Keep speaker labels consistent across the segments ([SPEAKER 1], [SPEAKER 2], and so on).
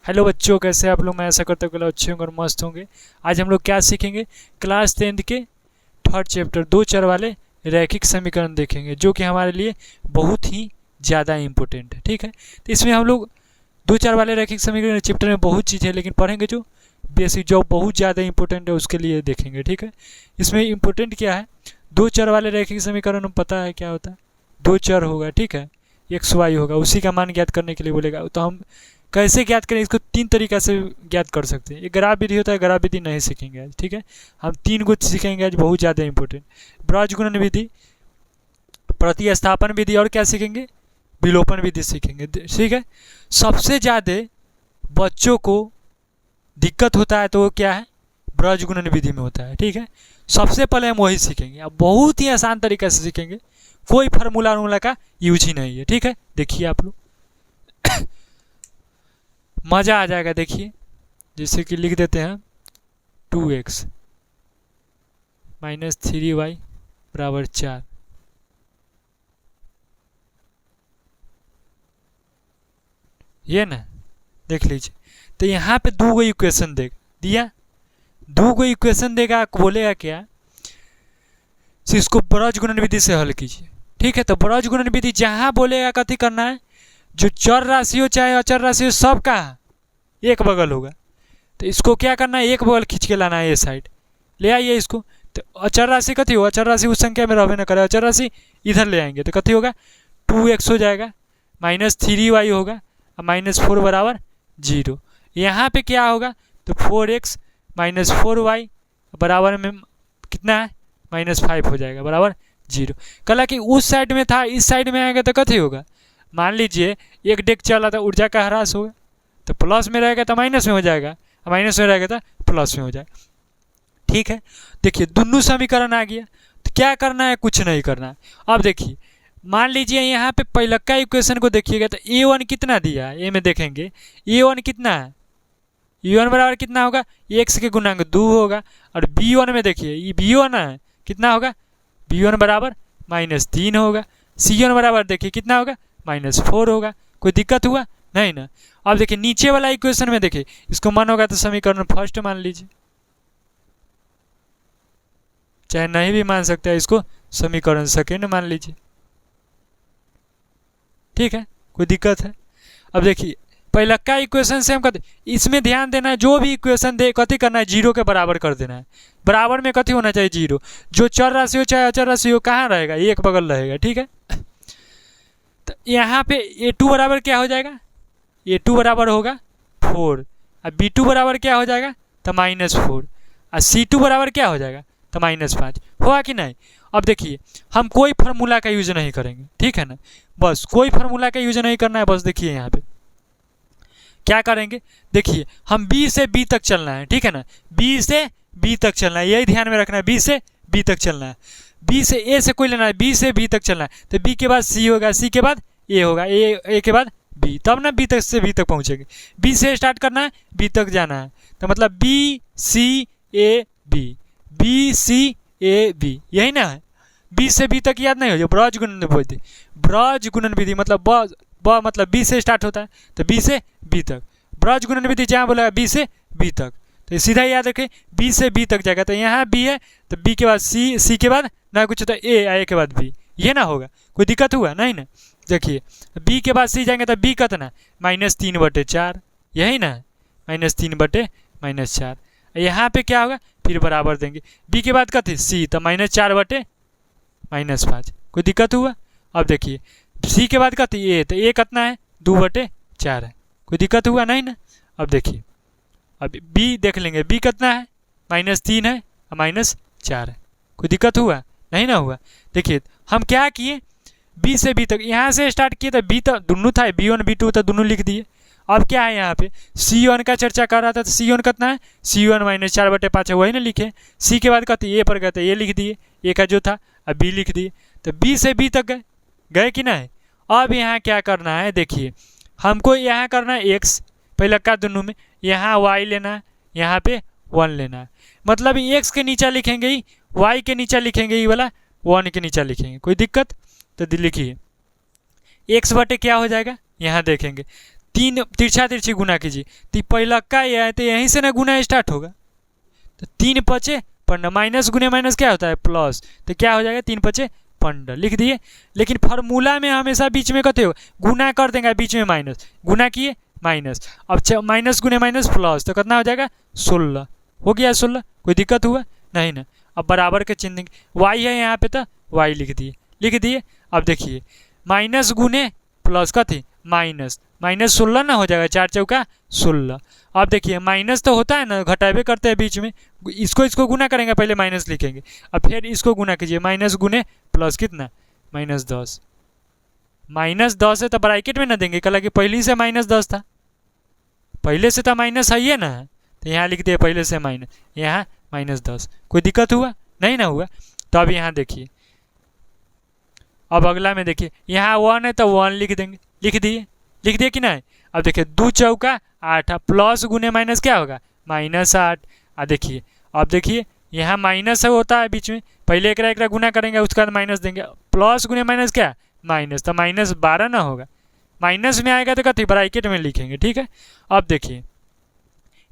[SPEAKER 1] Hello बच्चों, कैसे आप लोग? मैं ऐसा करता हूँ कि अच्छे होंगे और मस्त होंगे। आज हम लोग क्या सीखेंगे? क्लास 10th के थर्ड चैप्टर दो चर वाले रैखिक समीकरण देखेंगे, जो कि हमारे लिए बहुत ही ज़्यादा इम्पोर्टेंट है। ठीक है, तो इसमें हम लोग दो चर वाले रैखिक समीकरण चैप्टर में बहुत चीज़ है, लेकिन पढ़ेंगे जो बेसिक जो बहुत ज़्यादा इंपॉर्टेंट है उसके लिए देखेंगे। ठीक है, इसमें इम्पोर्टेंट क्या है? दो चर वाले रैखिक समीकरण में पता है क्या होता है? दो चर होगा, ठीक है, एक्स वाई होगा, उसी का मान ज्ञात करने के लिए बोलेगा। तो हम कैसे ज्ञात करें इसको? तीन तरीका से ज्ञात कर सकते हैं। एक ग्राफ विधि होता है, ग्राफ विधि नहीं सीखेंगे आज। ठीक है, हम तीन को सीखेंगे आज, बहुत ज़्यादा इंपॉर्टेंट। ब्रज गुणन विधि, प्रतिस्थापन विधि, और क्या सीखेंगे? विलोपन विधि सीखेंगे। ठीक है, सबसे ज़्यादा बच्चों को दिक्कत होता है तो वो क्या है? ब्रज गुणन विधि में होता है। ठीक है, सबसे पहले हम वही सीखेंगे। अब बहुत ही आसान तरीके से सीखेंगे, कोई फार्मूला का यूज ही नहीं है। ठीक है, देखिए आप लोग मज़ा आ जाएगा। देखिए, जैसे कि लिख देते हैं 2x - 3y = 4। ये ना, देख लीजिए। तो यहाँ पे दो गो इक्वेशन दिया, दो गो इक्वेशन देगा, बोलेगा क्या? इसको ब्रज गुणन विधि से हल कीजिए। ठीक है, तो ब्रज गुणन विधि जहाँ बोलेगा कथी करना है? जो चर राशि हो चाहे अचर राशि हो, सब का एक बगल होगा। तो इसको क्या करना है? एक बगल खींच के लाना है, ये साइड ले आइए इसको। तो अचर राशि कथी हो? अचर राशि उस संख्या में रहबे ना करे, अचर राशि इधर ले आएंगे तो कथी होगा? 2x हो जाएगा, -3y होगा, -4 = 0। यहाँ पे क्या होगा? तो 4x - 4y बराबर में कितना है? -5 हो जाएगा, बराबर 0। कल कि उस साइड में था, इस साइड में आएगा तो कथी होगा? मान लीजिए एक डेक चला था, ऊर्जा का ह्रास होगा, तो प्लस में रहेगा तो माइनस में हो जाएगा, माइनस में रहेगा तो प्लस में हो जाएगा। ठीक है, देखिए दोनों समीकरण आ गया। तो क्या करना है? कुछ नहीं करना है। अब देखिए, मान लीजिए यहाँ पे पहले का इक्वेशन को देखिएगा तो a1 कितना दिया है? ए में देखेंगे a1 कितना है? a1 बराबर कितना होगा? x के गुणांक 2 होगा। और b1 में देखिए, ये b1 है, कितना होगा? b1 बराबर -3 होगा। c1 बराबर देखिए कितना होगा? -4 होगा। कोई दिक्कत हुआ? नहीं ना। अब देखिए नीचे वाला इक्वेशन में देखिए, इसको मान होगा तो समीकरण फर्स्ट मान लीजिए, चाहे नहीं भी मान सकते हैं, इसको समीकरण सेकेंड मान लीजिए। ठीक है, कोई दिक्कत है? अब देखिए पहला का इक्वेशन से हम कहते, इसमें ध्यान देना है, जो भी इक्वेशन दे कथी करना है? 0 के बराबर कर देना है। बराबर में कथी होना चाहिए? 0। जो चर राशि हो चाहे अचर राशि हो, कहाँ रहेगा? एक बगल रहेगा। ठीक है, तो यहाँ पे a2 बराबर क्या हो जाएगा? a2 बराबर होगा 4, और b2 बराबर क्या हो जाएगा? तो -4, और c2 बराबर क्या हो जाएगा? तो -5 हुआ कि नहीं? अब देखिए हम कोई फार्मूला का यूज नहीं करेंगे, ठीक है ना, बस कोई फार्मूला का यूज नहीं करना है। बस देखिए यहाँ पे क्या करेंगे? देखिए हम b से b तक चलना है, ठीक है ना, b से b तक चलना है, यही ध्यान में रखना है, b से b तक चलना है। b से a से कोई लेना है, b से b तक चलना है। तो b के बाद c होगा, c के बाद a होगा, a के बाद b, तब ना b तक से b तक पहुँचेंगे। b से स्टार्ट करना है, b तक जाना है, तो मतलब b c a b, b c a b, यही ना है। b से b तक याद नहीं हो जो ब्रज गुणन विधि, ब्रज गुणन विधि मतलब ब मतलब b से स्टार्ट होता है, तो b से b तक। ब्रज गुणन विधि जहाँ बोलेगा b से b तक, तो सीधा याद रखें b से b तक जाएगा। तो यहाँ b है, तो b के बाद c, c के बाद ना कुछ होता है a के बाद b, ये ना होगा। कोई दिक्कत हुआ? नहीं ना। देखिए b के बाद c जाएंगे तो b कितना? -3/4, यही ना, -3/-4। यहाँ पे क्या होगा? फिर बराबर देंगे, b के बाद कथी? c, तो -4/-5। कोई दिक्कत हुआ? अब देखिए c के बाद कथी? a, तो a कितना है? 2/4 है। कोई दिक्कत हुआ? नहीं ना। अब देखिए, अब b देख लेंगे, b कितना है? -3 है और -4 है। कोई दिक्कत हुआ? नहीं ना हुआ। देखिए हम क्या किए, b से b तक यहाँ से स्टार्ट किए, तो b तो दोनों था, b1 b2 तो दोनों लिख दिए। अब क्या है यहाँ पे? c1 का चर्चा कर रहा था, तो c1 कितना है? c1 -4/5 है, वही ना लिखे। c के बाद कहते a पर गए तो a लिख दिए, a का जो था, अब b लिख दिए। तो b से b तक गए कि नहीं? अब यहाँ क्या करना है? देखिए हमको यहाँ करना है x, पहले का दोनों में, यहाँ y लेना है, यहाँ पे 1 लेना है। मतलब x के नीचे लिखेंगे ही, y के नीचे लिखेंगे ये वाला, 1 के नीचे लिखेंगे। कोई दिक्कत? तो लिखिए x बटे क्या हो जाएगा? यहाँ देखेंगे 3 तिरछा तिरछी गुना कीजिए, तो पहला का ये है तो यहीं से ना गुना स्टार्ट होगा। तो 3 पचे 15, माइनस गुने माइनस क्या होता है प्लस, तो क्या हो जाएगा 3 पचे 15 लिख दिए। लेकिन फार्मूला में हमेशा बीच में कते हो गुना कर देंगे, बीच में माइनस, गुना किए माइनस, अब माइनस गुने माइनस प्लस, तो कितना हो जाएगा 16 हो गया 16। कोई दिक्कत हुआ नहीं ना। अब बराबर के चिन्ह वाई है यहाँ पे तो वाई लिख दिए। अब देखिए माइनस गुने प्लस कथी माइनस, माइनस 16 ना हो जाएगा, 4 चौका 16। अब देखिए माइनस तो होता है ना, घटावे करते हैं बीच में, इसको गुना करेंगे, पहले माइनस लिखेंगे, अब फिर इसको गुना कीजिए, माइनस गुने प्लस कितना -10, -10 है तो ब्रैकेट में ना देंगे, कल कि पहले से -10 था, पहले से तो माइनस है ये ना, तो यहाँ लिख दिए पहले से माइनस, यहाँ -10। कोई दिक्कत हुआ नहीं ना हुआ। तो अब यहाँ देखिए, अब अगला में देखिए यहाँ 1 है तो 1 लिख देंगे, लिख दिए कि नहीं। अब देखिए 2 चौका 8, प्लस गुने माइनस क्या होगा -8। देखिए अब देखिए यहाँ माइनस होता है बीच में, पहले एक गुना करेंगे उसके बाद माइनस देंगे, प्लस गुने माइनस क्या माइनस, तो -12 ना होगा, माइनस में आएगा तो कथी ब्रैकेट में लिखेंगे, ठीक है। अब देखिए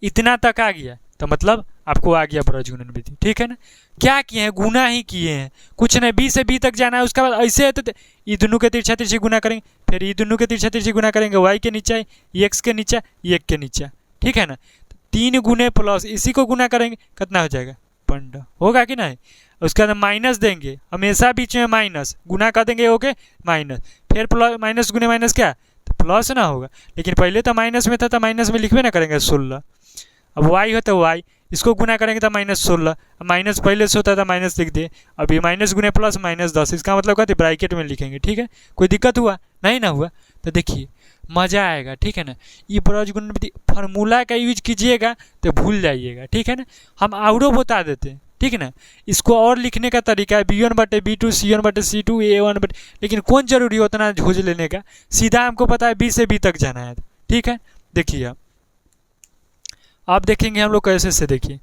[SPEAKER 1] इतना तक आ गया तो मतलब आपको आ गया ब्रज गुणन विधि, ठीक है ना। क्या किए हैं गुना ही किए हैं, कुछ नहीं, बी से बी तक जाना है, उसके बाद ऐसे है तो ये दोनों के तिरछा तिरछी गुना करेंगे, फिर ये दोनों के तिरछा तिरछी गुना करेंगे, वाई के नीचे एक्स के नीचे 1 के नीचे, ठीक है ना। 3 गुने प्लस इसी को गुना करेंगे, कितना हो जाएगा 15 होगा कि नहीं। उसके बाद माइनस देंगे, हमेशा बीच में माइनस, गुना कर देंगे ओके माइनस, फिर प्लस, माइनस गुने माइनस क्या तो प्लस ना होगा, लेकिन पहले तो माइनस में था तो माइनस में लिखबे ना करेंगे 16। अब वाई हो तो वाई, इसको गुना करेंगे तो -16, माइनस पहले से होता था माइनस लिख दिए, अब ये माइनस गुने प्लस -10, इसका मतलब कहते ब्रैकेट में लिखेंगे, ठीक है। कोई दिक्कत हुआ नहीं ना हुआ। तो देखिए मज़ा आएगा, ठीक है ना। ये ब्रज गुणन विधि फार्मूला का यूज कीजिएगा तो भूल जाइएगा, ठीक है ना। हम आउरो बता देते हैं, ठीक है ना। इसको और लिखने का तरीका है B1/B2 C1/C2 A1, लेकिन कौन जरूरी उतना झोज लेने का, सीधा हमको पता है B से B तक जाना है, ठीक है। देखिए अब देखेंगे हम लोग कैसे से, देखिए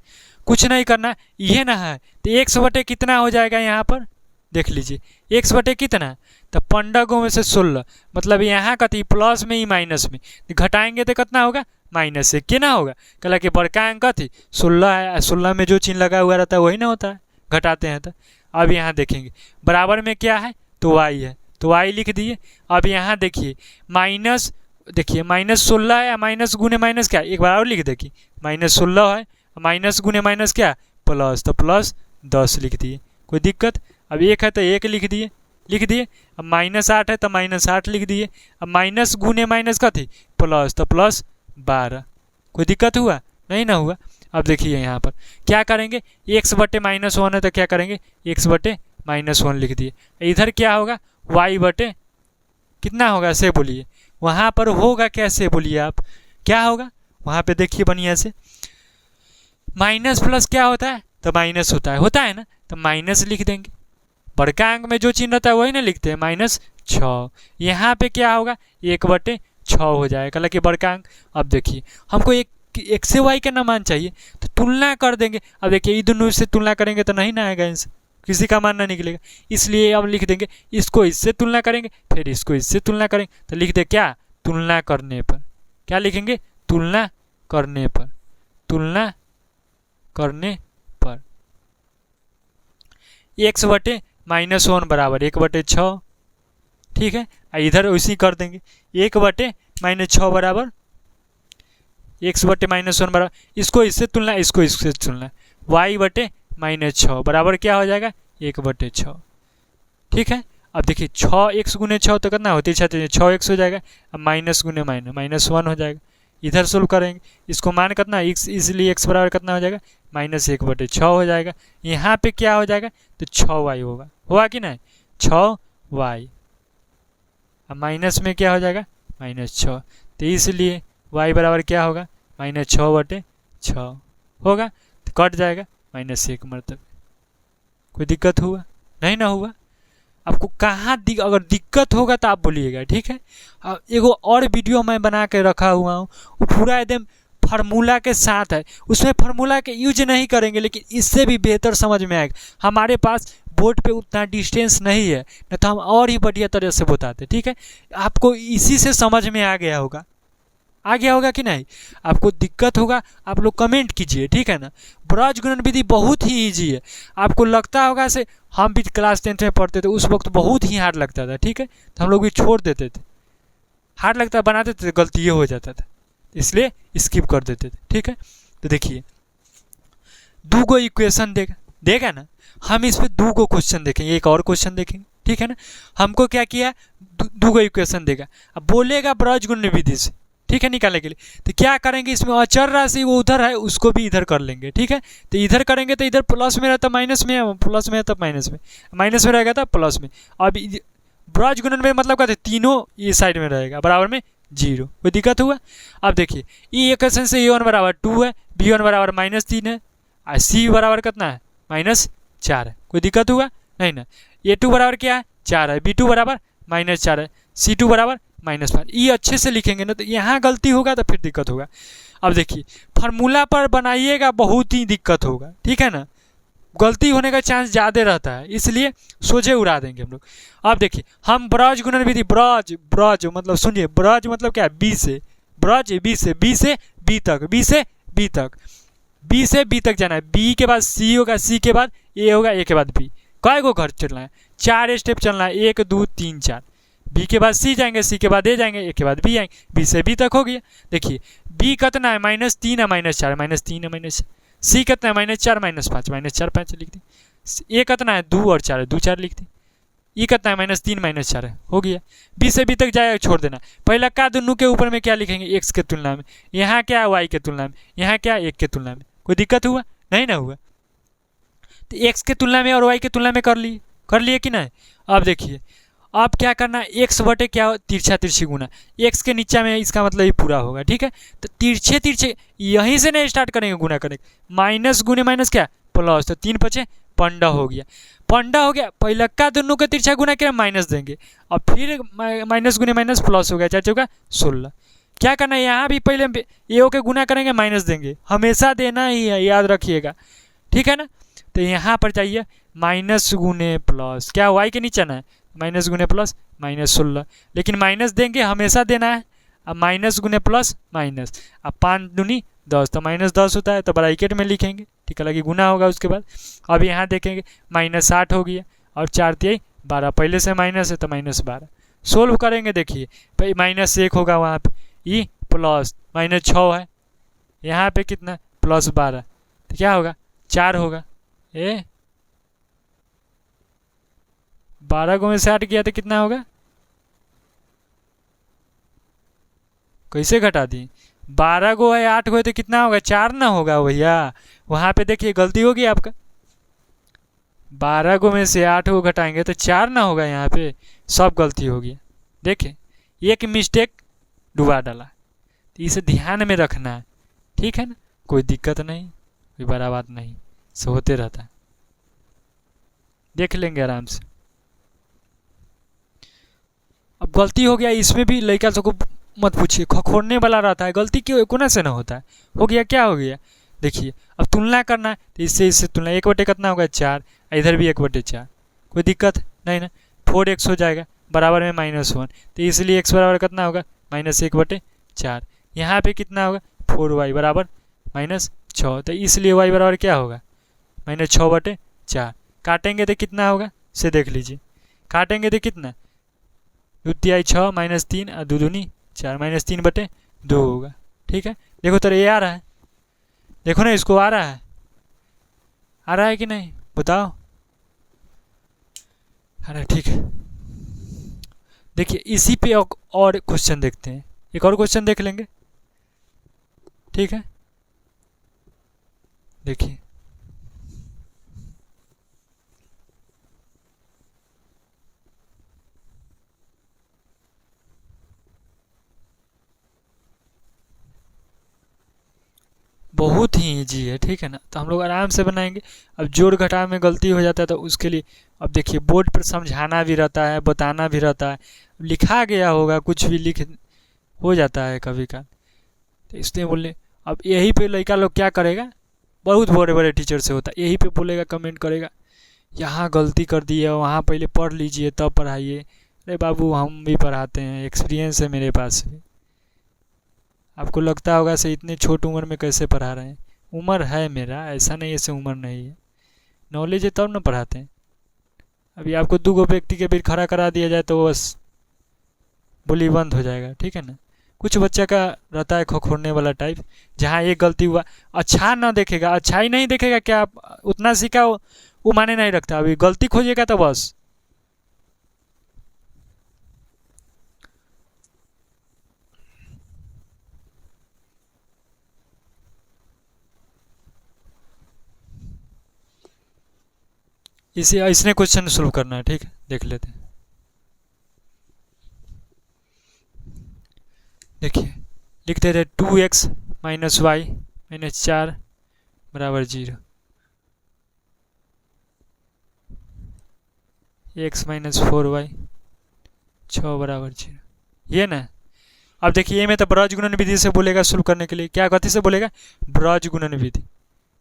[SPEAKER 1] कुछ नहीं करना, ये ना है तो x बटे कितना हो जाएगा यहाँ पर देख लीजिए, x बटे कितना तो 15 में से 16, मतलब यहाँ कथी प्लस में ही माइनस में घटाएंगे तो कितना होगा -1 के ना होगा, कल कि बड़का अंक थी 16 है, 16 में जो चिन्ह लगा हुआ रहता है वही ना होता है, घटाते हैं तो। अब यहाँ देखेंगे बराबर में क्या है तो y है, तो y लिख दिए। अब यहाँ देखिए माइनस, देखिए -16 है, माइनस गुने माइनस क्या, एक बार और लिख देखिए -16 है, माइनस गुने माइनस क्या प्लस, तो +10 लिख दिए। कोई दिक्कत, अब 1 है तो 1 लिख दिए। अब -8 है तो -8 लिख दिए। अब माइनस गुने माइनस का थी प्लस, तो +12। कोई दिक्कत हुआ नहीं ना हुआ। अब देखिए यहाँ पर क्या करेंगे, x बटे -1 है तो क्या करेंगे x बटे -1 लिख दिए। इधर क्या होगा y बटे कितना होगा से बोलिए, वहाँ पर होगा कैसे बोलिए आप, क्या होगा वहाँ पे देखिए बढ़िया से, माइनस प्लस क्या होता है तो माइनस होता है ना, तो माइनस लिख देंगे, बड़का अंक में जो चिन्ह रहता है वही ना लिखते हैं, -6। यहाँ पे क्या होगा 1/6 हो जाएगा, हालांकि बड़का अंक। अब देखिए हमको एक से वाई का ना मान चाहिए तो तुलना कर देंगे। अब देखिए ये दोनों से तुलना करेंगे तो नहीं ना आएगा, इनसे किसी का मान ना निकलेगा, इसलिए अब लिख देंगे इसको इससे तुलना करेंगे, फिर इसको इससे तुलना करेंगे, तो लिख दे क्या तुलना करने पर, क्या लिखेंगे तुलना करने पर, तुलना करने पर x बटे -1 बराबर 1/6, ठीक है। इधर उसी कर देंगे 1/-6 बराबर x बटे -1 बराबर, इसको इससे तुलना, इसको इससे तुलना, y बटे -6 बराबर क्या हो जाएगा 1/6, ठीक है। अब देखिए 6x गुने 6 तो कितना होती है 6x हो जाएगा, अब माइनस गुने -1 हो जाएगा। इधर सोल्व करेंगे, इसको मान कितना x, इसलिए x बराबर कितना हो जाएगा -1/6 हो जाएगा। यहाँ पे क्या हो जाएगा तो 6y होगा कि नहीं 6y, अब माइनस में क्या हो जाएगा -6, तो इसलिए y बराबर क्या होगा -6/6 होगा, तो कट जाएगा -1 मतलब। कोई दिक्कत हुआ नहीं ना हुआ। आपको कहाँ अगर दिक्कत होगा तो आप बोलिएगा, ठीक है। एगो और वीडियो मैं बना के रखा हुआ हूँ, वो पूरा एकदम फार्मूला के साथ है, उसमें फार्मूला के यूज नहीं करेंगे, लेकिन इससे भी बेहतर समझ में आएगा। हमारे पास बोर्ड पे उतना डिस्टेंस नहीं है, नहीं तो हम और ही बढ़िया तरह से बताते, ठीक है। आपको इसी से समझ में आ गया होगा, आ गया होगा कि नहीं? आपको दिक्कत होगा आप लोग कमेंट कीजिए, ठीक है ना। ब्रज गुणन विधि बहुत ही ईजी है। आपको लगता होगा से हम भी क्लास 10th में पढ़ते थे उस वक्त बहुत ही हार्ड लगता था, ठीक है, तो हम लोग भी छोड़ देते थे, हार्ड लगता बना देते थे, गलती ये हो जाता था इसलिए स्किप कर देते थे, ठीक है। तो देखिए दो गो इक्वेशन देगा ना, हम इस पर दो गो क्वेश्चन देखेंगे, एक और क्वेश्चन देखेंगे, ठीक है ना। हमको क्या किया, दो गो इक्वेशन देगा, अब बोलेगा ब्रज गुणन विधि से, ठीक है, निकालने के लिए। तो क्या करेंगे, इसमें अचर राशि वो उधर है उसको भी इधर कर लेंगे, ठीक है। तो इधर करेंगे तो इधर प्लस में रहता माइनस में, प्लस में रहता माइनस में, माइनस में रहेगा था प्लस में। अब ब्रज गुणन में मतलब कहते तीनों ये साइड में रहेगा बराबर में 0, कोई दिक्कत हुआ। अब देखिए ये इक्वेशन से a1 बराबर 2 है, b1 बराबर -3 है, और c बराबर कितना है -4 है, कोई दिक्कत हुआ नहीं ना। a2 बराबर क्या है 4 है, b2 बराबर -4 है, c2 बराबर -5। ये अच्छे से लिखेंगे ना, तो यहाँ गलती होगा तो फिर दिक्कत होगा। अब देखिए फार्मूला पर बनाइएगा बहुत ही दिक्कत होगा, ठीक है ना, गलती होने का चांस ज़्यादा रहता है, इसलिए सोझे उड़ा देंगे हम लोग। अब देखिए हम ब्रज गुणन विधि, ब्रज मतलब सुनिए, ब्रज मतलब क्या है, बी से ब्रज, बी से बी तक, बी से बी तक, बी से बी तक जाना है। बी के बाद सी होगा, सी के बाद ए होगा, ए के बाद बी। कई गो घर चलना है, 4 स्टेप चलना है, 1 2 3 4। बी के बाद सी जाएंगे, सी के बाद ए जाएंगे, ए के बाद बी आएंगे, बी से बी तक हो गया। देखिए बी कितना है -3 है, -4 -3 है, -4। सी कितना है -4 -5 -4 5 लिख दी। ए कितना है 2 और 4 है, 2 4 लिख दी। ई कितना है -3 -4 है, हो गया। बी से बी तक जाएगा, छोड़ देना। पहला का दोनों के ऊपर में क्या लिखेंगे, एक्स के तुलना में, यहाँ क्या है वाई के तुलना में, यहाँ क्या है 1 के तुलना में। कोई दिक्कत हुआ नहीं ना हुआ। तो एक्स के तुलना में और वाई के तुलना में कर लिए कि नहीं। अब देखिए अब क्या करना है, एक्स बटे क्या, तिरछा तिरछी गुना, एक्स के नीचा में, इसका मतलब ये पूरा होगा, ठीक है। तो तिरछे तिरछे यहीं से नहीं स्टार्ट करेंगे गुना करेंगे, माइनस गुने माइनस क्या प्लस, तो 3 5 पंडा हो गया, पंडा हो गया। पहले का दोनों के तिरछा गुना क्या माइनस देंगे, और फिर माइनस गुने माइनस प्लस हो गया, 4 चौका 16। क्या करना है, यहाँ भी पहले ए के गुना करेंगे माइनस देंगे, हमेशा देना ही है, याद रखिएगा, ठीक है ना। तो यहाँ पर जाइए माइनस गुने प्लस, क्या वाई के नीचे ना है, माइनस गुने प्लस -16, लेकिन माइनस देंगे हमेशा देना है। अब माइनस गुने प्लस माइनस, अब 5 दूनी 10, तो -10 होता है, तो ब्रैकेट में लिखेंगे, ठीक है, लगी गुना होगा उसके बाद। अब यहाँ देखेंगे -8 हो गया, और 4 3 12, पहले से माइनस है तो -12। सोल्व करेंगे, देखिए -1 होगा वहाँ पे, ई प्लस -6 है, यहाँ पे कितना +12, तो क्या होगा 4 होगा। 12 को में से 8 गया तो कितना होगा, कैसे घटा दी, 12 को है 8 को है तो कितना होगा 4 ना होगा भैया। वहाँ पे देखिए गलती होगी आपका, 12 को में से 8 को घटाएंगे तो 4 ना होगा, यहाँ पे सब गलती होगी। देखें एक मिस्टेक डुबा डाला, तो इसे ध्यान में रखना है, ठीक है ना, कोई दिक्कत नहीं, कोई बड़ा बात नहीं, से होते रहता है, देख लेंगे आराम से। अब गलती हो गया इसमें भी, लड़का सबको मत पूछिए, खखोरने वाला रहता है, गलती क्यों कोना से ना होता है, हो गया क्या हो गया। देखिए अब तुलना करना है, तो इससे तुलना 1 बटे कितना होगा 4, इधर भी 1 बटे 4, कोई दिक्कत नहीं ना। 4x हो जाएगा बराबर में -1, तो इसलिए x बराबर कितना होगा -1 बटे 4। यहाँ पे कितना होगा 4y बराबर -6, तो इसलिए y बराबर क्या होगा -6 बटे 4। काटेंगे तो कितना होगा से देख लीजिए, काटेंगे तो कितना 2 तिहाई 6 -3 और 2 दूनी 4, -3 बटे 2 होगा, ठीक है। देखो तो ये आ रहा है, देखो ना इसको आ रहा है कि नहीं बताओ, अरे ठीक है। देखिए इसी पे और क्वेश्चन देखते हैं, एक और क्वेश्चन देख लेंगे, ठीक है। देखिए बहुत ही ईजी है, ठीक है ना, तो हम लोग आराम से बनाएंगे। अब जोड़ घटाव में गलती हो जाता है तो उसके लिए अब देखिए बोर्ड पर समझाना भी रहता है, बताना भी रहता है, लिखा गया होगा कुछ भी लिख हो जाता है कभी का, तो इसलिए बोले अब यही पे लड़का लोग क्या करेगा, बहुत बड़े बड़े टीचर से होता है, यही पे बोलेगा कमेंट करेगा यहाँ गलती कर दी है, वहाँ पहले पढ़ लीजिए तब पढ़ाइए। अरे बाबू हम भी पढ़ाते हैं, एक्सपीरियंस है मेरे पास भी, आपको लगता होगा से इतने छोटी उम्र में कैसे पढ़ा रहे हैं। उम्र है मेरा, ऐसा नहीं ऐसे उम्र नहीं है, नॉलेज है तब ना पढ़ाते हैं। अभी आपको 2 व्यक्ति के बीच खड़ा करा दिया जाए तो बस बोली बंद हो जाएगा, ठीक है ना। कुछ बच्चा का रहता है खोखोरने वाला टाइप, जहाँ एक गलती हुआ अच्छा ना देखेगा, अच्छा ही नहीं देखेगा, क्या आप उतना सीखा वो माने नहीं रखता, अभी गलती खोजेगा तो बस। इसे इसने क्वेश्चन सोल्व करना है, ठीक है, देख लेते हैं। देखिए लिखते थे 2x माइनस वाई माइनस 4 बराबर 0, x माइनस 4y 6 बराबर 0, ये ना। अब देखिए ये में तो ब्रज गुणन विधि से बोलेगा सोल्व करने के लिए, क्या कथी से बोलेगा, ब्रज गुणन विधि।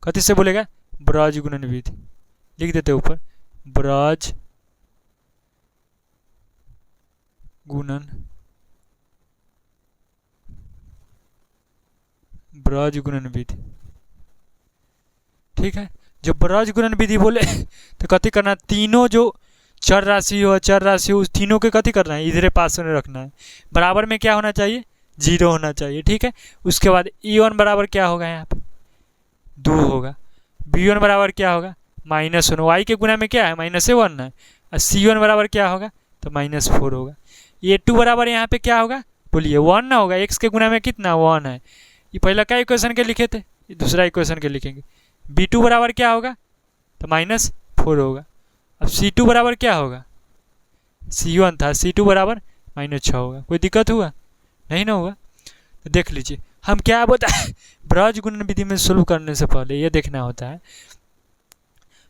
[SPEAKER 1] कथी से बोलेगा, ब्रज गुणन विधि। लिख देते ऊपर ब्रज गुणन, ब्रज गुणन विधि, ठीक है। जो ब्रज गुणन विधि बोले तो कथी करना, तीनों जो चर राशि हो उस तीनों के कथी करना है, इधरे पास में रखना है। बराबर में क्या होना चाहिए, 0 होना चाहिए, ठीक है। उसके बाद e1 बराबर क्या होगा, यहाँ पे 2 होगा। b1 बराबर क्या होगा, -1, y के गुना में क्या है -1 है, और c1 बराबर क्या होगा तो -4 होगा। a2 बराबर यहाँ पे क्या होगा, बोलिए 1 ना होगा, x के गुना में कितना 1 है। ये पहला का इक्वेशन के लिखे थे, ये दूसरा इक्वेशन के लिखेंगे। b2 बराबर क्या होगा तो -4 होगा। अब c2 बराबर क्या होगा, c1 था, c2 बराबर -6 होगा। कोई दिक्कत हुआ, नहीं ना हुआ। तो देख लीजिए हम क्या बताए, ब्रज गुणन विधि में सोल्व करने से पहले ये देखना होता है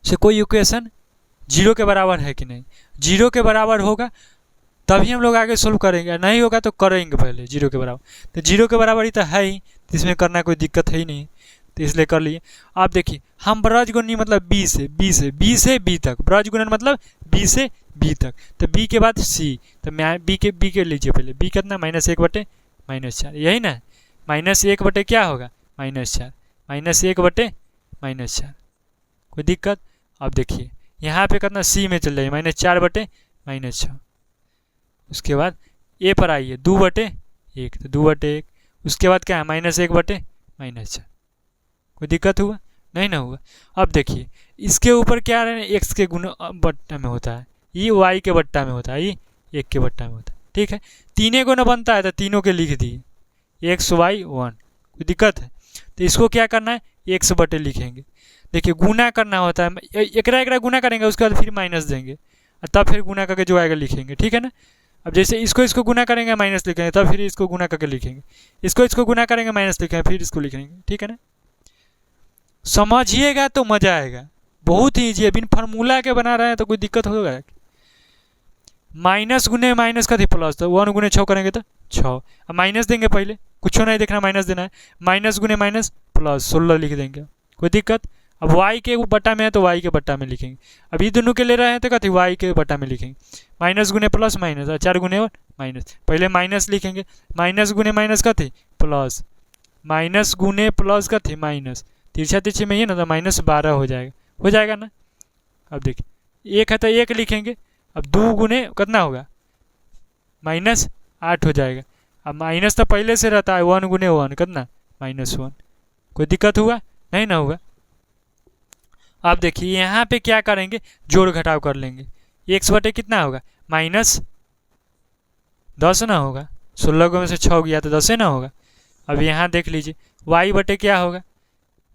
[SPEAKER 1] से कोई इक्वेशन 0 के बराबर है कि नहीं। 0 के बराबर होगा तभी हम लोग आगे सोल्व करेंगे, नहीं होगा तो करेंगे पहले 0 के बराबर। तो 0 के बराबर ही तो है ही, तो इसमें करना कोई दिक्कत है ही नहीं, तो इसलिए कर लिए। आप देखिए हम ब्रज गुणन मतलब b से b तक, ब्रज गुणन मतलब b से b तक, तो b के बाद c, तो b के लीजिए पहले, b कितना -1 बटे -4, यही ना। -1 बटे क्या होगा -4, -1 बटे -4, कोई दिक्कत। अब देखिए यहाँ पे कितना c में चल जाइए, -4 बटे -6। उसके बाद a पर आइए 2 बटे 1, तो 2 बटे 1। उसके बाद क्या है -1 बटे -4, कोई दिक्कत हुआ, नहीं ना हुआ। अब देखिए इसके ऊपर क्या है, x के गुण बट्टा में होता है, ये y के बट्टा में होता है, ये 1 के बट्टा में होता है, ठीक है। तीनों को ना बनता है तो तीनों के लिख दिए x y 1, कोई दिक्कत है। तो इसको क्या करना है, x बटे लिखेंगे। देखिए गुना करना होता है, एकरा गुना करेंगे, उसके बाद फिर माइनस देंगे और तब फिर गुना करके जो आएगा लिखेंगे, ठीक है ना। अब जैसे इसको गुना करेंगे माइनस लिखेंगे, तब फिर इसको गुना करके लिखेंगे, इसको गुना करेंगे माइनस लिखेंगे, फिर इसको लिखेंगे, ठीक है ना। समझिएगा तो मजा आएगा, बहुत ही ईजी है। बिन फार्मूला के बना रहे हैं तो कोई दिक्कत होगा। माइनस गुने माइनस का थी प्लस, तो 1 गुने 6 करेंगे तो 6, अब माइनस देंगे, पहले कुछ नहीं देखना, माइनस देना है। माइनस गुने माइनस प्लस 16 लिख देंगे, कोई दिक्कत। अब y के बट्टा में है तो y के बट्टा में लिखेंगे। अब ये दोनों के ले रहे हैं तो कहते y के बट्टा में लिखेंगे। माइनस गुने प्लस माइनस, 4 गुने और माइनस, पहले माइनस लिखेंगे, माइनस गुने माइनस का थी प्लस, माइनस गुने प्लस का थी माइनस, तिरछा तिरछे में ये ना तो -12 हो जाएगा ना। अब देखिए 1 है तो 1 लिखेंगे, अब 2 गुने कितना होगा -8 हो जाएगा। अब माइनस तो पहले से रहता है, 1 गुने 1 कितना -1, कोई दिक्कत हुआ, नहीं ना हुआ। अब देखिए यहाँ पे क्या करेंगे, जोड़ घटाव कर लेंगे। x बटे कितना होगा -10 ना होगा, 16 में से 6 गया तो 10 ना होगा। अब यहाँ देख लीजिए y बटे क्या होगा,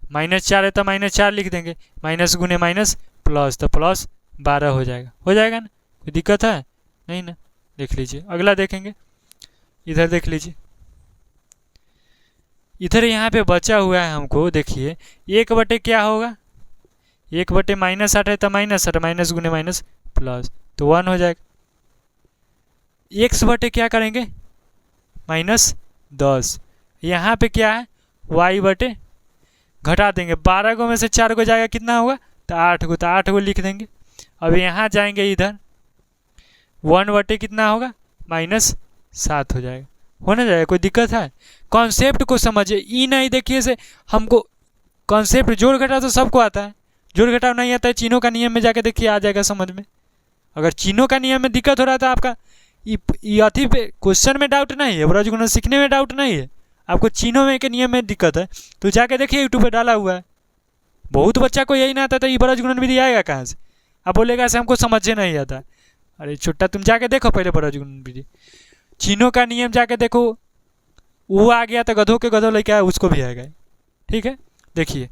[SPEAKER 1] -4 है तो -4 लिख देंगे, माइनस गुने माइनस प्लस, तो प्लस 12 हो जाएगा ना, कोई दिक्कत है नहीं ना। देख लीजिए अगला देखेंगे, इधर देख लीजिए, इधर यहाँ पे बचा हुआ है हमको, देखिए 1 बटे क्या होगा, 1 बटे -8 है तो -8, माइनस गुने माइनस प्लस, तो 1 हो जाएगा। x बटे क्या करेंगे -10, यहाँ पे क्या है y बटे घटा देंगे, 12 को में से 4 को जाएगा कितना होगा तो 8 को, तो 8 को लिख देंगे। अब यहाँ जाएंगे इधर 1 बटे कितना होगा -7 हो जाएगा, हो ना जाएगा, कोई दिक्कत है? कॉन्सेप्ट को समझिए, ई नहीं देखिए से हमको कॉन्सेप्ट जोड़ घटाव तो सबको आता है, जोड़ घटाव नहीं आता है चीनों का नियम में जाके देखिए आ जाएगा समझ में। अगर चीनों का नियम में दिक्कत हो रहा था आपका ये अथी पे क्वेश्चन में डाउट नहीं है, ब्रज गुणन सीखने में डाउट नहीं है, आपको चीनों में के नियम में दिक्कत है तो जाके देखिए यूट्यूब पे डाला हुआ है। बहुत बच्चा को यही ना आता तो ये ब्रज गुणन विधि आएगा कहाँ से? अब बोलेगा ऐसे हमको समझे नहीं आता। अरे छुट्टा तुम जाके देखो पहले ब्रज गुणन विधि, चीनों का नियम जाके देखो, वो आ गया तो गधों के गधों लेके आया उसको भी आएगा। ठीक है, देखिए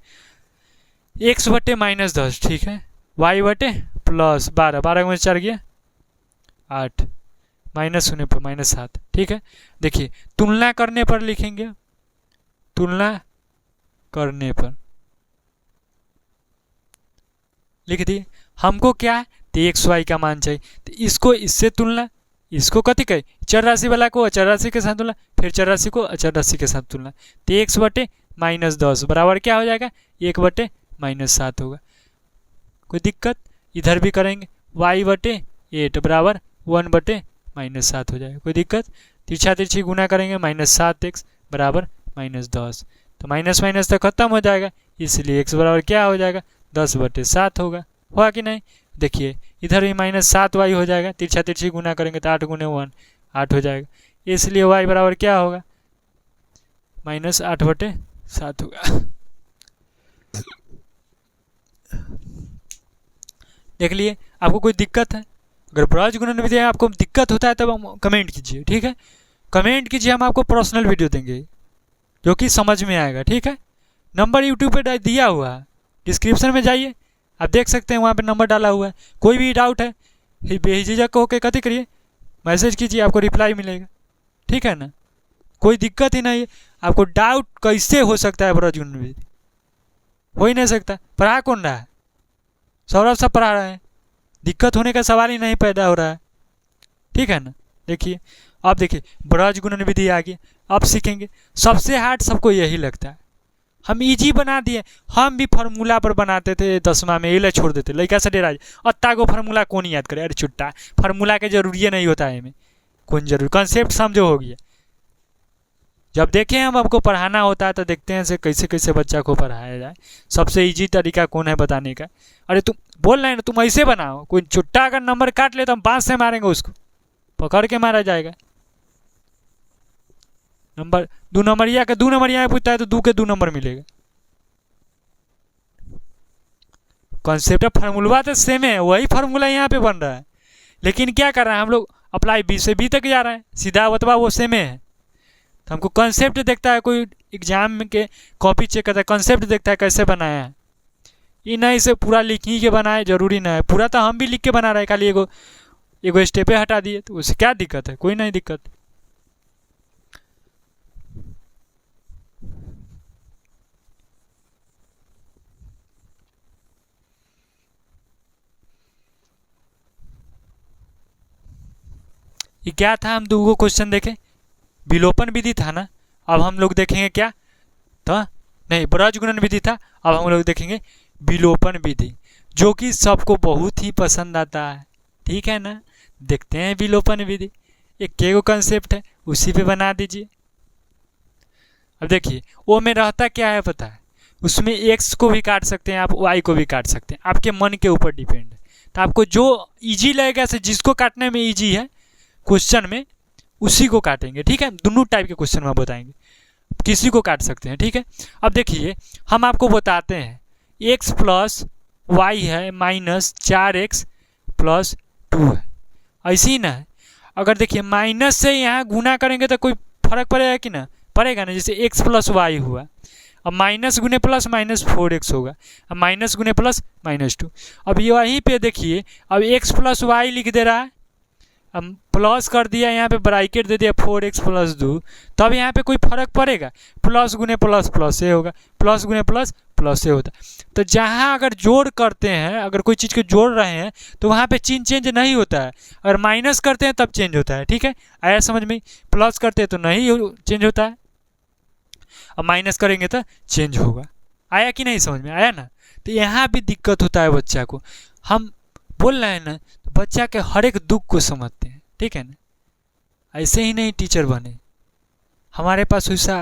[SPEAKER 1] एक्स बटे -10, ठीक है, वाई बटे प्लस 12, 12 में 4 गया 8, माइनस होने पर -7। ठीक है, देखिए तुलना करने पर लिखेंगे, तुलना करने पर लिख दिए। हमको क्या है तो एक्स वाई का मान चाहिए, तो इसको इससे तुलना, इसको कथी कहे चर राशि वाला को अचर राशि के साथ तुलना, फिर चर राशि को अचर राशि के साथ तुलना, तो एक्स बटे -10 बराबर क्या हो जाएगा 1 बटे -7 होगा। कोई दिक्कत? इधर भी करेंगे y बटे 8 बराबर 1 बटे -7 हो जाएगा। कोई दिक्कत? तिरछा तिरछी गुना करेंगे -7x बराबर -10, तो माइनस माइनस तो खत्म हो जाएगा, इसलिए x बराबर क्या हो जाएगा 10 बटे 7 होगा। हुआ कि नहीं? देखिए इधर भी -7y हो जाएगा, तिरछा तिरछी गुना करेंगे तो 8 गुने 1 8 हो जाएगा, इसलिए y बराबर क्या होगा -8 बटे 7 होगा। देख लिए, आपको कोई दिक्कत है? अगर ब्रज गुणन विधि में आपको दिक्कत होता है तब हम कमेंट कीजिए, ठीक है, कमेंट कीजिए, हम आपको पर्सनल वीडियो देंगे जो कि समझ में आएगा। ठीक है, नंबर यूट्यूब पे दिया हुआ है, डिस्क्रिप्शन में जाइए आप देख सकते हैं, वहाँ पे नंबर डाला हुआ है। कोई भी डाउट है बेझिझक होकर कथी करिए मैसेज कीजिए, आपको रिप्लाई मिलेगा। ठीक है ना, कोई दिक्कत ही नहीं है। आपको डाउट कैसे हो सकता है ब्रज गुणन विधि? हो ही नहीं सकता। पढ़ा कौन रहा है? सौरभ सब पढ़ा रहे हैं, दिक्कत होने का सवाल ही नहीं पैदा हो रहा है। ठीक है ना, देखिए अब देखिए ब्रज गुणन विधि आ गई, अब सीखेंगे। सबसे हार्ड सबको यही लगता है, हम इजी बना दिए। हम भी फार्मूला पर बनाते थे 10वां में, ये छोड़ देते लड़का से डेरा अत्ता को फार्मूला कौन याद करे? अरे छुट्टा, फार्मूला के जरूरी नहीं होता है, में कौन जरूरी, कॉन्सेप्ट समझो हो गया। जब देखें हम आपको पढ़ाना होता है तो देखते हैं से कैसे कैसे बच्चा को पढ़ाया जाए, सबसे इजी तरीका कौन है बताने का। अरे तुम बोल रहे हैं ना तुम ऐसे बनाओ, कोई छुट्टा अगर नंबर काट ले तो हम 5 से मारेंगे, उसको पकड़ के मारा जाएगा। नंबर 2 नंबरिया के 2 नंबरिया में पूछता है तो 2 के 2 नंबर मिलेगा। कॉन्सेप्ट फार्मूला तो सेम है, वही फार्मूला यहाँ पे बन रहा है, लेकिन क्या कर रहे हैं हम लोग अप्लाई बी से बी तक जा रहे हैं, सीधा बतवा वो सेम है। तो हमको कॉन्सेप्ट देखता है, कोई एग्जाम के कॉपी चेक करता है, कॉन्सेप्ट देखता है कैसे बनाया है, ये नहीं से पूरा लिख ही के बनाए जरूरी ना है। पूरा तो हम भी लिख के बना रहे हैं, खाली एगो स्टेपे हटा दिए, तो उससे क्या दिक्कत है? कोई नहीं दिक्कत। ये क्या था? हम 2 क्वेश्चन देखें, विलोपन विधि था ना, अब हम लोग देखेंगे क्या था, नहीं ब्रज गुणन विधि था, अब हम लोग देखेंगे विलोपन विधि, जो कि सबको बहुत ही पसंद आता है। ठीक है ना, देखते हैं विलोपन विधि। एक एगो कंसेप्ट है, उसी पे बना दीजिए। अब देखिए वो में रहता क्या है पता है, उसमें एक्स को भी काट सकते हैं आप, वाई को भी काट सकते हैं, आपके मन के ऊपर डिपेंड है। तो आपको जो इजी लगेगा से, जिसको काटने में इजी है क्वेश्चन में उसी को काटेंगे। ठीक है, दोनों टाइप के क्वेश्चन में बताएंगे, किसी को काट सकते हैं। ठीक है, अब देखिए हम आपको बताते हैं x प्लस वाई है -4x प्लस 2 है, ऐसे ही ना है। अगर देखिए माइनस से यहाँ गुना करेंगे तो कोई फर्क पड़ेगा कि ना? पड़ेगा ना। जैसे x प्लस वाई हुआ, अब माइनस गुने प्लस -4x होगा, अब माइनस गुने प्लस -2। अब ये वहीं पे देखिए, अब x प्लस वाई लिख दे रहा है, अब प्लस कर दिया, यहाँ पे ब्रैकेट दे दिया 4x प्लस 2, तब यहाँ पे कोई फर्क पड़ेगा? प्लस गुने प्लस प्लस से होगा, प्लस गुने प्लस प्लस से होता। तो जहाँ अगर जोड़ करते हैं, अगर कोई चीज़ को जोड़ रहे हैं तो वहाँ पे चिन्ह चेंज नहीं होता है, अगर माइनस करते हैं तब चेंज होता है। ठीक है, आया समझ में? प्लस करते हैं तो नहीं चेंज होता है, अब माइनस करेंगे तो चेंज होगा। आया कि नहीं समझ में? आया ना? तो यहाँ भी दिक्कत होता है बच्चा को, हम बोल रहे हैं ना, बच्चा के हर एक दुख को समझते हैं। ठीक है ना, ऐसे ही नहीं टीचर बने, हमारे पास वैसा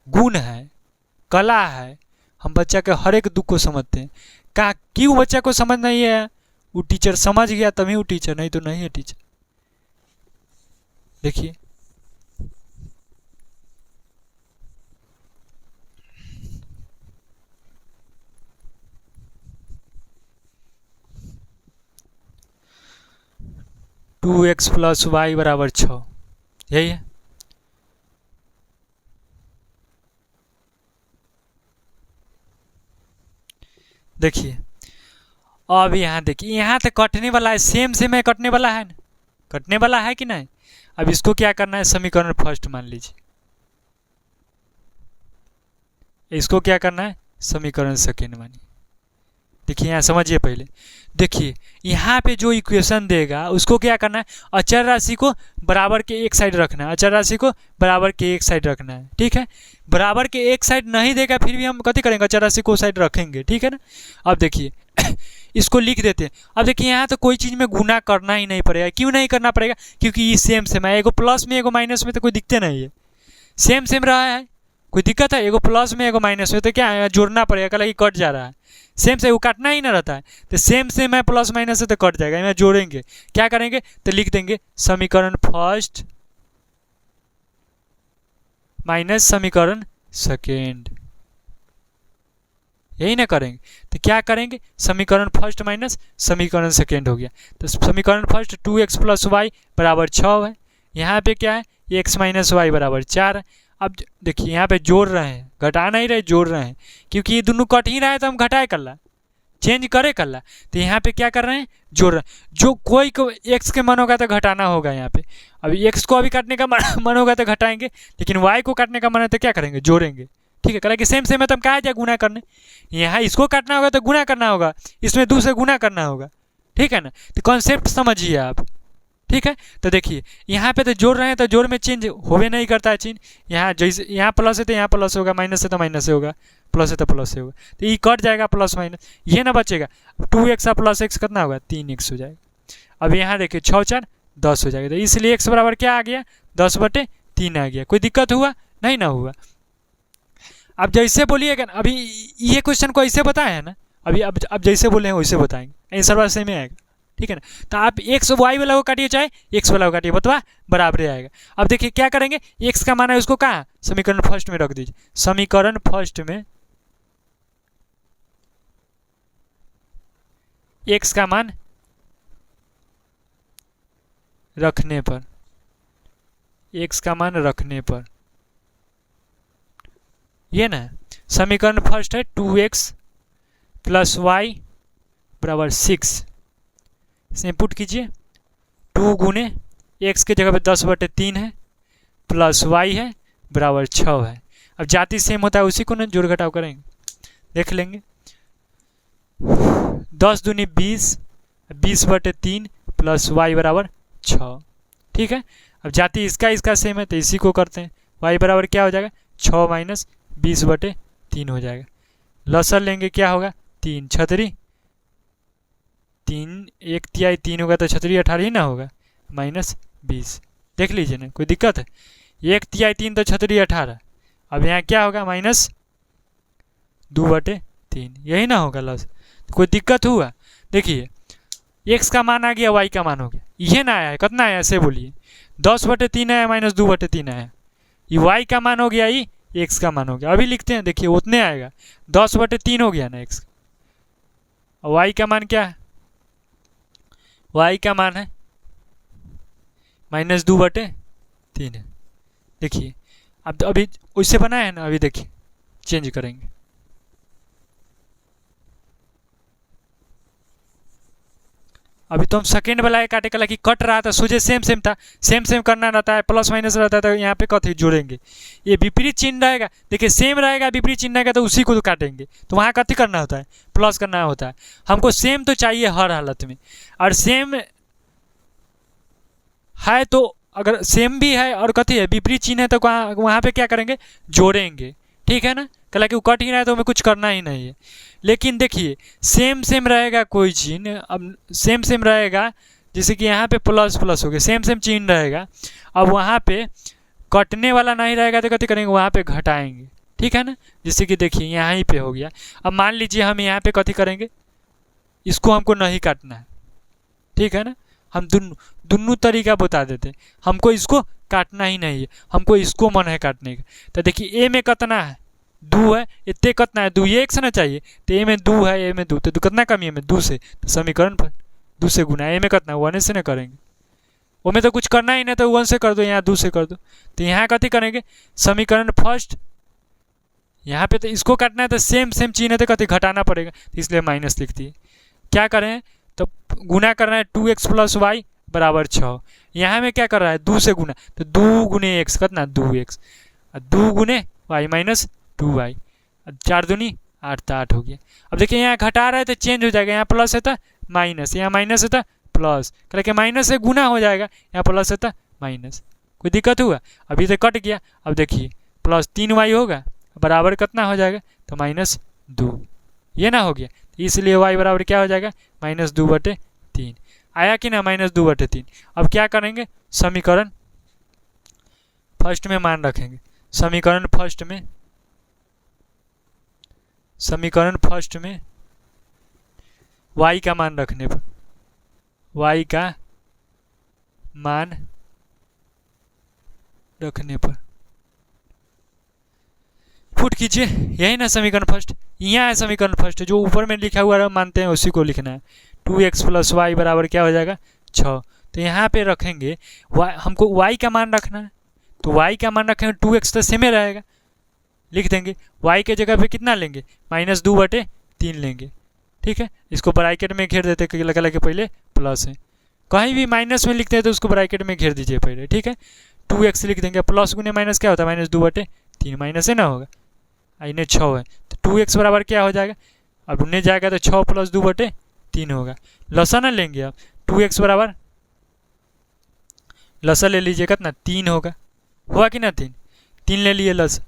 [SPEAKER 1] गुण है, कला है, हम बच्चा के हर एक दुख को समझते हैं। का क्यों बच्चा को समझ नहीं है? वो टीचर समझ गया तभी वो टीचर, नहीं तो नहीं है टीचर। देखिए टू एक्स प्लस वाई बराबर 6, यही है। देखिए अब यहाँ देखिए, यहाँ तो कटने वाला है, सेम सेम है, कटने वाला है ना, कटने वाला है कि नहीं। अब इसको क्या करना है, समीकरण फर्स्ट मान लीजिए, इसको क्या करना है, समीकरण सेकेंड मानिए। देखिए यहाँ समझिए पहले, देखिए यहाँ पे जो इक्वेशन देगा उसको क्या करना है, अचर राशि को बराबर के एक साइड रखना है, अचर राशि को बराबर के एक साइड रखना है, ठीक है। बराबर के एक साइड नहीं देगा फिर भी हम कथी करेंगे, अचर राशि को साइड रखेंगे, ठीक है ना। अब देखिए इसको लिख देते हैं। अब देखिए यहाँ तो कोई चीज़ में गुना करना ही नहीं पड़ेगा। क्यों नहीं करना पड़ेगा, क्योंकि ये सेम सेम है, एगो प्लस में एगो माइनस में तो कोई दिक्कत नहीं है, सेम सेम रहा है, कोई दिक्कत है। एगो प्लस में एगो माइनस में तो क्या है, जोड़ना पड़ेगा, कल कट जा रहा है, सेम से वो काटना ही ना रहता है, तो सेम सेम है प्लस माइनस से तो कट जाएगा। यहाँ जोड़ेंगे, क्या करेंगे, तो लिख देंगे समीकरण फर्स्ट माइनस समीकरण सेकेंड, यही ना करेंगे। तो क्या करेंगे, समीकरण फर्स्ट माइनस समीकरण सेकेंड हो गया। तो समीकरण फर्स्ट 2x प्लस वाई बराबर 6 है, यहाँ पे क्या है, x माइनस वाई बराबर 4 है। अब देखिए यहाँ पे जोड़ रहे हैं, घटा नहीं रहे, जोड़ रहे हैं, क्योंकि ये दोनों कट ही रहा है तो हम घटाए कर ला, चेंज करे कर ला। तो यहाँ पे क्या कर रहे हैं, जोड़ रहे हैं। जो कोई को x के मन होगा तो घटाना होगा यहाँ पे, अभी x को अभी काटने का मन होगा तो घटाएंगे, लेकिन y को काटने का मन है तो क्या करेंगे, जोड़ेंगे, ठीक है। करें कि सेम सेम है तो हम कहाँ जाए गुना करने, यहाँ इसको काटना होगा तो गुना करना होगा, इसमें 2 से गुना करना होगा, ठीक है ना। तो कॉन्सेप्ट समझिए आप, ठीक है। तो देखिए यहाँ पे तो जोड़ रहे हैं तो जोड़ में चेंज होवे नहीं करता है चिन्ह, यहाँ जैसे यहाँ प्लस है तो यहाँ प्लस होगा, माइनस है तो माइनस से होगा, प्लस है तो प्लस से होगा, तो ये कट जाएगा प्लस माइनस, ये ना बचेगा। 2x प्लस x कितना होगा, 3x हो जाएगा। अब यहाँ देखिए 6 4 10 हो जाएगा, तो इसलिए x बराबर क्या आ गया, 10/3 आ गया। कोई दिक्कत हुआ, नहीं ना हुआ। अब जैसे बोलिएगा ना, अभी ये क्वेश्चन को ऐसे बताए हैं ना, अभी अब जैसे बोले हैं वैसे बताएंगे, आंसर बार सेम आएगा, ठीक है ना। तो आप एक्स वाई वाला को काटिए चाहे एक्स वाला को काटिए, बतवा बराबर आएगा। अब देखिए क्या करेंगे, एक्स का मान है उसको कहाँ, समीकरण फर्स्ट में रख दीजिए, समीकरण फर्स्ट में एक्स का मान रखने पर, एक्स का मान रखने पर, ये ना समीकरण फर्स्ट है 2x प्लस वाई बराबर 6, इसमें पुट कीजिए, 2 गुने एक्स के जगह पे 10/3 है, प्लस वाई है बराबर 6 है। अब जाति सेम होता है उसी को ना जोड़ घटाव करेंगे, देख लेंगे। 10 दूनी 20, 20/3 प्लस वाई बराबर 6, ठीक है। अब जाति इसका सेम है तो इसी को करते हैं, वाई बराबर क्या हो जाएगा, 6 माइनस 20/3 हो जाएगा। लसर लेंगे, क्या होगा, 3 छतरी 3, 1/3 3 होगा तो छतरी 18 ही ना होगा, माइनस 20, देख लीजिए ना, कोई दिक्कत है। 1/3 3 तो छतरी 18, अब यहाँ क्या होगा, माइनस 2/3, यही ना होगा लॉस। कोई दिक्कत हुआ, देखिए एक्स का मान आ गया, वाई का मान हो गया, ये ना आया है, कितना आया ऐसे बोलिए, 10/3 आया माइनस 2/3 आया, ये वाई का मान हो गया, ये एक्स का मान हो गया। अभी लिखते हैं, देखिए उतने आएगा, 10/3 हो गया ना एक्स, वाई का मान क्या है, वाई का मान है माइनस 2/3 है। देखिए अब अभी उससे बना है ना, अभी देखिए चेंज करेंगे, अभी तो हम सेकेंड वाला है काटे कला कि कट रहा था, सोचे सेम सेम था, सेम सेम करना रहता है, प्लस माइनस रहता है, तो यहाँ पे कथी जोड़ेंगे, ये विपरीत चिन्ह रहेगा, देखिए सेम रहेगा विपरीत चिन्ह रहेगा तो उसी को तो काटेंगे, तो वहाँ कथी करना होता है, प्लस करना होता है। हमको सेम तो चाहिए हर हालत में, और सेम है तो अगर सेम भी है और कथी है विपरीत चिन्ह है तो वहाँ पे क्या करेंगे, जोड़ेंगे, ठीक है ना। कल कि वो कट ही रहा है तो हमें कुछ करना ही नहीं है। लेकिन देखिए सेम सेम रहेगा कोई चिन्ह, अब सेम सेम रहेगा, जैसे कि यहाँ पे प्लस प्लस हो गया, सेम सेम चिन्ह रहेगा, अब वहाँ पे कटने वाला नहीं रहेगा तो कथी करेंगे, वहाँ पे घटाएंगे, ठीक है ना। जैसे कि देखिए यहाँ ही पे हो गया। अब मान लीजिए हम यहाँ पे कथी करेंगे, इसको हमको नहीं काटना है, ठीक है ना। हम दोनों तरीका बता देते हैं, हमको इसको काटना ही नहीं है, हमको इसको मन है काटने का। तो देखिए ए में कितना है, 2 है, इतने कितना है 2, ये एक से ना चाहिए, तो ए में 2 है, ए में 2, तो कितना कमी है में 2 से, तो समीकरण पर 2 से गुना, ए में कितना 1 से ना करेंगे, वो में तो कुछ करना ही नहीं, तो 1 से कर दो, यहाँ 2 से कर दो। तो यहाँ कथी करेंगे, समीकरण फर्स्ट, यहाँ पे तो इसको काटना है तो सेम चीज़ है तो कथी घटाना पड़ेगा, तो इसलिए माइनस लिख दिए। क्या करें, तो गुना करना है 2x + y बराबर 6। यहाँ में क्या कर रहा है, 2 से गुना, तो 2 गुने x कितना 2x, 2 गुने y माइनस 2y, 4 दूनी 8, तो 8 हो गया। अब देखिए यहाँ घटा रहा है तो चेंज हो जाएगा, यहाँ प्लस है तो माइनस, यहाँ माइनस है तो प्लस, करके माइनस से गुना हो जाएगा, यहाँ प्लस है तो माइनस। कोई दिक्कत हुआ, अभी तो कट गया। अब देखिए प्लस 3y होगा बराबर कितना हो जाएगा, तो -2, ये ना हो गया, इसलिए y बराबर क्या हो जाएगा, -2/3 आया कि ना, -2/3। अब क्या करेंगे, समीकरण फर्स्ट में मान रखेंगे, समीकरण फर्स्ट में y का मान रखने पर, y का मान रखने पर पुट कीजिए, यही ना समीकरण फर्स्ट, यहाँ है समीकरण फर्स्ट, जो ऊपर में लिखा हुआ है मानते हैं उसी को लिखना है। 2x + y बराबर क्या हो जाएगा 6। तो यहाँ पे रखेंगे हमको y का मान रखना है, तो y का मान रखेंगे 2x तो सेम ही रहेगा, लिख देंगे। y के जगह पे कितना लेंगे, -2/3 लेंगे, ठीक है। इसको ब्रैकेट में घेर देते हैं, लगा के पहले प्लस है, कहीं भी माइनस में लिखते हैं तो उसको ब्रैकेट में घेर दीजिए पहले, ठीक है। 2x लिख देंगे, प्लस गुने माइनस क्या होता है, -2/3, माइनस है ना होगा, इन्हें 6 है, तो 2x बराबर क्या हो जाएगा, अब उन्हें जाएगा तो 6 + 2/3 होगा। लसन लेंगे अब, 2x बराबर लसन ले लीजिए, कितना 3 होगा, हुआ कि ना 3 ले लिए लस।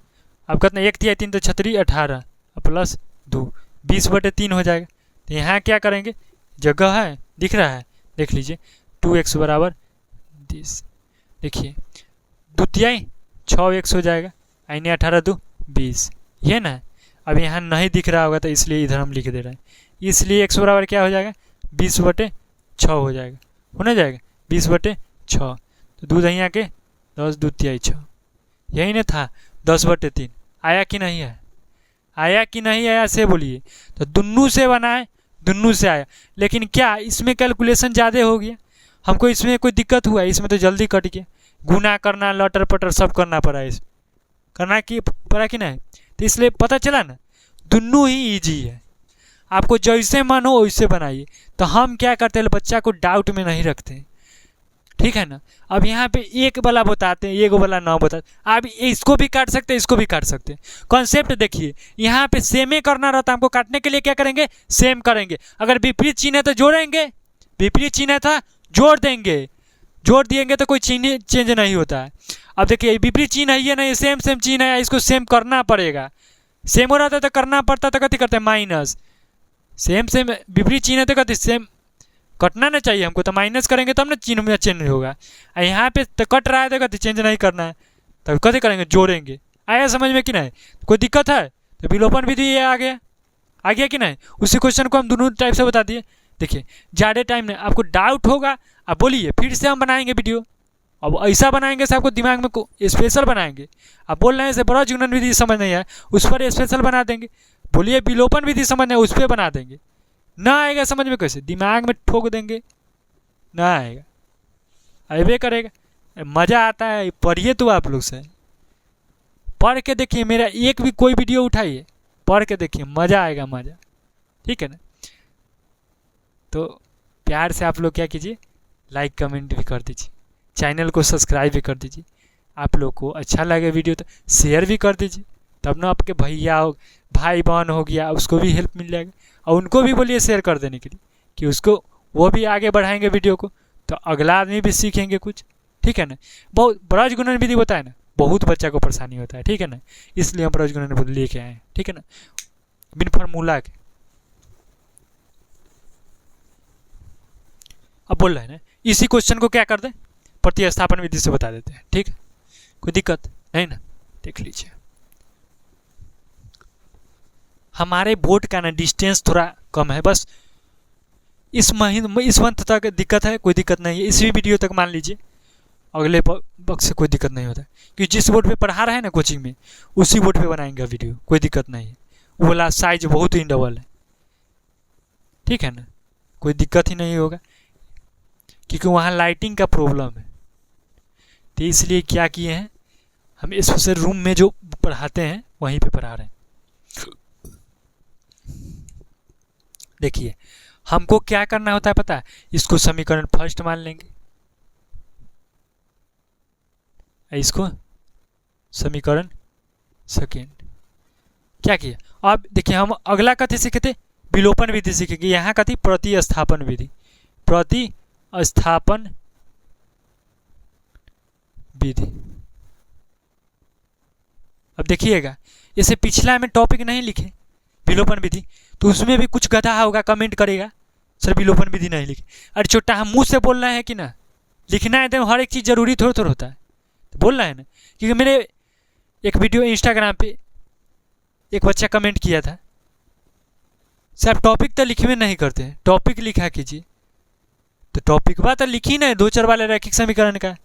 [SPEAKER 1] अब कितना 1 × 3 तो 36 18 प्लस 2 20/3 हो जाएगा। तो यहाँ क्या करेंगे, जगह है दिख रहा है, देख लीजिए 2x बराबर 20, देखिए 2 6x हो जाएगा, इन्हें 18 2 20, ये ना। अब यहाँ नहीं दिख रहा होगा तो इसलिए इधर हम लिख दे रहे हैं, इसलिए x बराबर क्या हो जाएगा 20/6 हो जाएगा, होना जाएगा 20/6। तो 2 यहाँ के 10 2 3 6, यही ना था 10/3, आया कि नहीं है, आया कि नहीं आया से बोलिए। तो दोनों से बनाए, दोनों से आया, लेकिन क्या इसमें कैलकुलेशन ज़्यादा हो गया, हमको इसमें कोई दिक्कत हुआ, इसमें तो जल्दी कट गया, गुना करना लटर पटर सब करना पड़ा, इस करना कि पड़ा कि नहीं। तो इसलिए पता चला ना, दोनों ही इजी है, आपको जैसे मन हो वैसे बनाइए। तो हम क्या करते हैं, बच्चा को डाउट में नहीं रखते, ठीक है ना। अब यहाँ पे एक वाला बताते हैं, एक वाला ना बताते, आप इसको भी काट सकते हैं, इसको भी काट सकते हैं। कॉन्सेप्ट देखिए, यहाँ पे सेम करना रहता है, हमको काटने के लिए क्या करेंगे, सेम करेंगे। अगर विपरीत चिन्ह है तो जोड़ेंगे, विपरीत चिन्ह था जोड़ देंगे, जोड़ देंगे तो कोई चिन्ह चेंज नहीं होता है। अब देखिए विपरीत चिन्ह है, ये नहीं सेम चिन्ह है, इसको सेम करना पड़ेगा, सेम हो रहा था तो करना पड़ता, तो कथी करते हैं माइनस, सेम विपरीत चिन्ह है तो कथी सेम कटना ना चाहिए हमको, तो माइनस करेंगे तब ना चिन्ह में चेंज होगा। यहाँ पे तो कट रहा है तो कथी चेंज नहीं करना है, तो कथी करेंगे जोड़ेंगे। आया समझ में कि नहीं, कोई दिक्कत है तो विलोपन विधि ये आ गया कि नहीं। उसी क्वेश्चन को हम दोनों टाइप से बता दिए। देखिए ज़्यादा टाइम नहीं, आपको डाउट होगा आप बोलिए, फिर से हम बनाएंगे वीडियो। अब ऐसा बनाएंगे से आपको दिमाग में स्पेशल बनाएंगे, आप बोल रहे हैं से ब्रज गुणन विधि समझ नहीं है, उस पर स्पेशल बना देंगे। बोलिए विलोपन विधि समझ नहीं, उस पर बना देंगे। ना आएगा समझ में कैसे, दिमाग में ठोक देंगे, ना आएगा, अबे करेगा। मज़ा आता है, पढ़िए तो आप लोग से पढ़ के देखिए, मेरा एक भी कोई वीडियो उठाइए, पढ़ के देखिए, मज़ा आएगा, मज़ा, ठीक है ना। तो प्यार से आप लोग क्या कीजिए, लाइक कमेंट भी कर दीजिए, चैनल को सब्सक्राइब भी कर दीजिए। आप लोग को अच्छा लगे वीडियो तो शेयर भी कर दीजिए, तब ना आपके भैया हो भाई बहन हो गया उसको भी हेल्प मिल जाएगा, और उनको भी बोलिए शेयर कर देने के लिए, कि उसको वो भी आगे बढ़ाएंगे वीडियो को, तो अगला आदमी भी सीखेंगे कुछ, ठीक है ना। बहुत ब्रज गुणन विधि बताए ना, बहुत बच्चा को परेशानी होता है, ठीक है ना, इसलिए हम ब्रज गुणन विधि लेके आए हैं, ठीक है ना, बिन फार्मूला के। अब बोल रहे हैं ना, इसी क्वेश्चन को क्या कर दें, प्रतिस्थापन विधि से बता देते हैं, ठीक है। कोई दिक्कत नहीं ना। देख लीजिए हमारे बोर्ड का ना डिस्टेंस थोड़ा कम है, बस इस महीने इस मंथ तक दिक्कत है, कोई दिक्कत नहीं है। इसी वीडियो तक मान लीजिए, अगले वक्त से कोई दिक्कत नहीं होता है, क्योंकि जिस बोर्ड पे पढ़ा रहे हैं ना कोचिंग में, उसी बोर्ड पे बनाएंगे वीडियो, कोई दिक्कत नहीं है। वो वाला साइज बहुत ही डबल है, ठीक है ना, कोई दिक्कत ही नहीं होगा, क्योंकि वहाँ लाइटिंग का प्रॉब्लम है। तो इसलिए क्या किए हैं हम, स्पेशल रूम में जो पढ़ाते हैं वहीं पे पढ़ा रहे हैं। देखिए हमको क्या करना होता है पता है, इसको समीकरण फर्स्ट मान लेंगे, इसको समीकरण सेकेंड। क्या किया, अब देखिए हम अगला कथी सीखे थे, विलोपन विधि सीखेंगे। यहाँ कथी, प्रतिस्थापन विधि, प्रतिस्थापन विधि। अब देखिएगा इसे पिछला में टॉपिक नहीं लिखे विलोपन विधि, तो उसमें भी कुछ गधा होगा कमेंट करेगा सर विलोपन विधि नहीं लिखे। अरे छोटा हम मुंह से बोल रहे हैं कि ना, लिखना है तो हर एक चीज़ जरूरी थोड़ा थोड़ा होता है, तो बोल रहा है ना। क्योंकि मेरे एक वीडियो इंस्टाग्राम पे एक बच्चा कमेंट किया था, सर आप टॉपिक तो लिखवे नहीं करते हैं, टॉपिक लिखा कीजिए। तो टॉपिक बात लिखी ना, 2 चर वाले रैखिक समीकरण का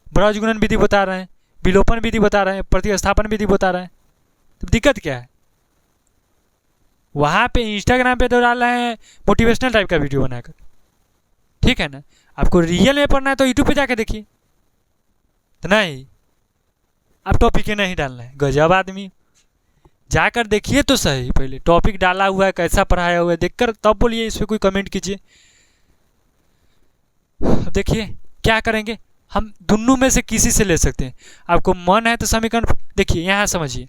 [SPEAKER 1] ब्रज गुणन विधि बता रहे हैं, विलोपन विधि बता रहे हैं, प्रतिस्थापन विधि बता रहे हैं, तो दिक्कत क्या है। वहाँ पे इंस्टाग्राम पे तो डाल रहे हैं मोटिवेशनल टाइप का वीडियो बनाकर, ठीक है ना। आपको रियल में पढ़ना है तो यूट्यूब पे जाके देखिए, तो नहीं आप टॉपिक ही नहीं डालना है, गजब आदमी। जाकर देखिए तो सही, पहले टॉपिक डाला हुआ है, कैसा पढ़ाया हुआ है, देखकर तब बोलिए, इस पर कोई कमेंट कीजिए। देखिए क्या करेंगे हम, दोनों में से किसी से ले सकते हैं। आपको मन है तो समीकरण, देखिए यहाँ समझिए,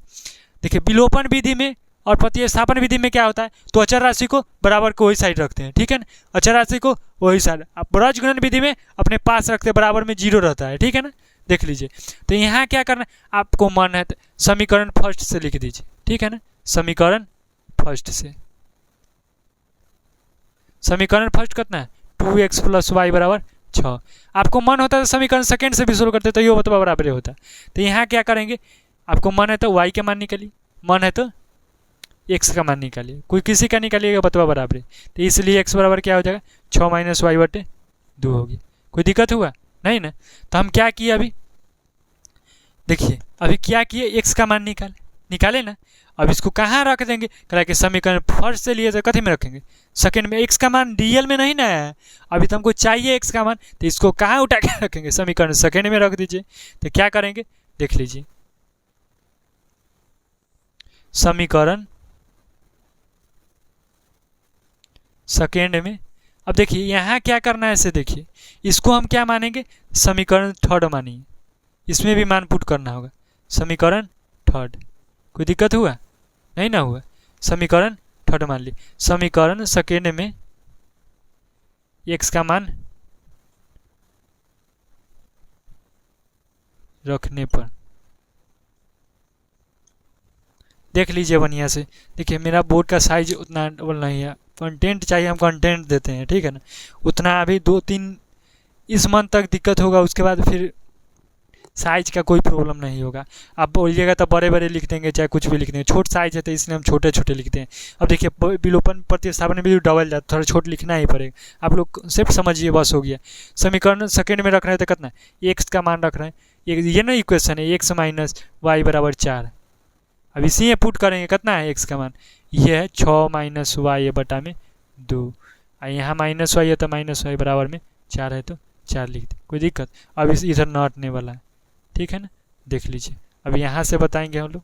[SPEAKER 1] देखिए विलोपन विधि में और प्रतिस्थापन विधि में क्या होता है, तो अचर राशि को बराबर को वही साइड रखते हैं, ठीक है ना, अचर राशि को वही साइड। आप ब्रज गुणन विधि में अपने पास रखते हैं, बराबर में 0 रहता है, ठीक है ना। देख लीजिए तो यहाँ क्या करना है, आपको मन है तो समीकरण फर्स्ट से लिख दीजिए, ठीक है ना, समीकरण फर्स्ट से। समीकरण फर्स्ट कितना है, 2x + y = 6। आपको मन होता है तो समीकरण सेकेंड से भी शुरू करते तो ये बतवा बराबर होता है। तो यहाँ क्या करेंगे, आपको मन है तो y के मान निकालिए, मन है तो x का मान निकालिए, कोई किसी का निकालिएगा बतवा बराबर है। तो इसलिए x बराबर क्या हो जाएगा, 6 - y/2 होगी। कोई दिक्कत हुआ नहीं ना। तो हम क्या किए अभी, देखिए अभी क्या किए, x का मान निकाले ना। अब इसको कहाँ रख देंगे, कह कि समीकरण फर्स्ट से लिए तो कथी में रखेंगे, सेकेंड में। x का मान रियल में नहीं ना है, अभी तो हमको चाहिए x का मान, तो इसको कहाँ उठा के रखेंगे, समीकरण सेकेंड में रख दीजिए। तो क्या करेंगे, देख लीजिए समीकरण सेकेंड में। अब देखिए यहाँ क्या करना है, इसे देखिए, इसको हम क्या मानेंगे, समीकरण थर्ड मानिए, इसमें भी मान पुट करना होगा, समीकरण थर्ड। कोई दिक्कत हुआ नहीं ना हुआ, समीकरण थर्ड मान ली। समीकरण सेकेंड में x का मान रखने पर देख लीजिए बढ़िया से। देखिए मेरा बोर्ड का साइज उतना डबल नहीं है, कंटेंट चाहिए हम कंटेंट देते हैं, ठीक है ना। उतना अभी 2-3 इस मंथ तक दिक्कत होगा, उसके बाद फिर साइज का कोई प्रॉब्लम नहीं होगा। आप बोलिएगा तो बड़े बड़े लिख देंगे, चाहे कुछ भी लिख देंगे, छोट साइज है तो इसलिए हम छोटे छोटे लिखते हैं। अब देखिए विलोपन प्रतिस्थापन में भी डबल जाता, थोड़ा छोट लिखना ही पड़ेगा। आप लोग कॉन्सेप्ट समझिए, बस हो गया। समीकरण सेकेंड में रख रहे हैं तो कितना, x का मान रख रहे हैं, ये ना इक्वेशन है, x - y = 4। अब इसी में पुट करेंगे, कितना है x का मान, ये है 6 - y/2। और यहाँ -y है तो -y बराबर में 4 है, तो 4 लिख दे, कोई दिक्कत। अब इस इधर न हटने वाला है, ठीक है ना। देख लीजिए अब यहाँ से बताएंगे हम लोग,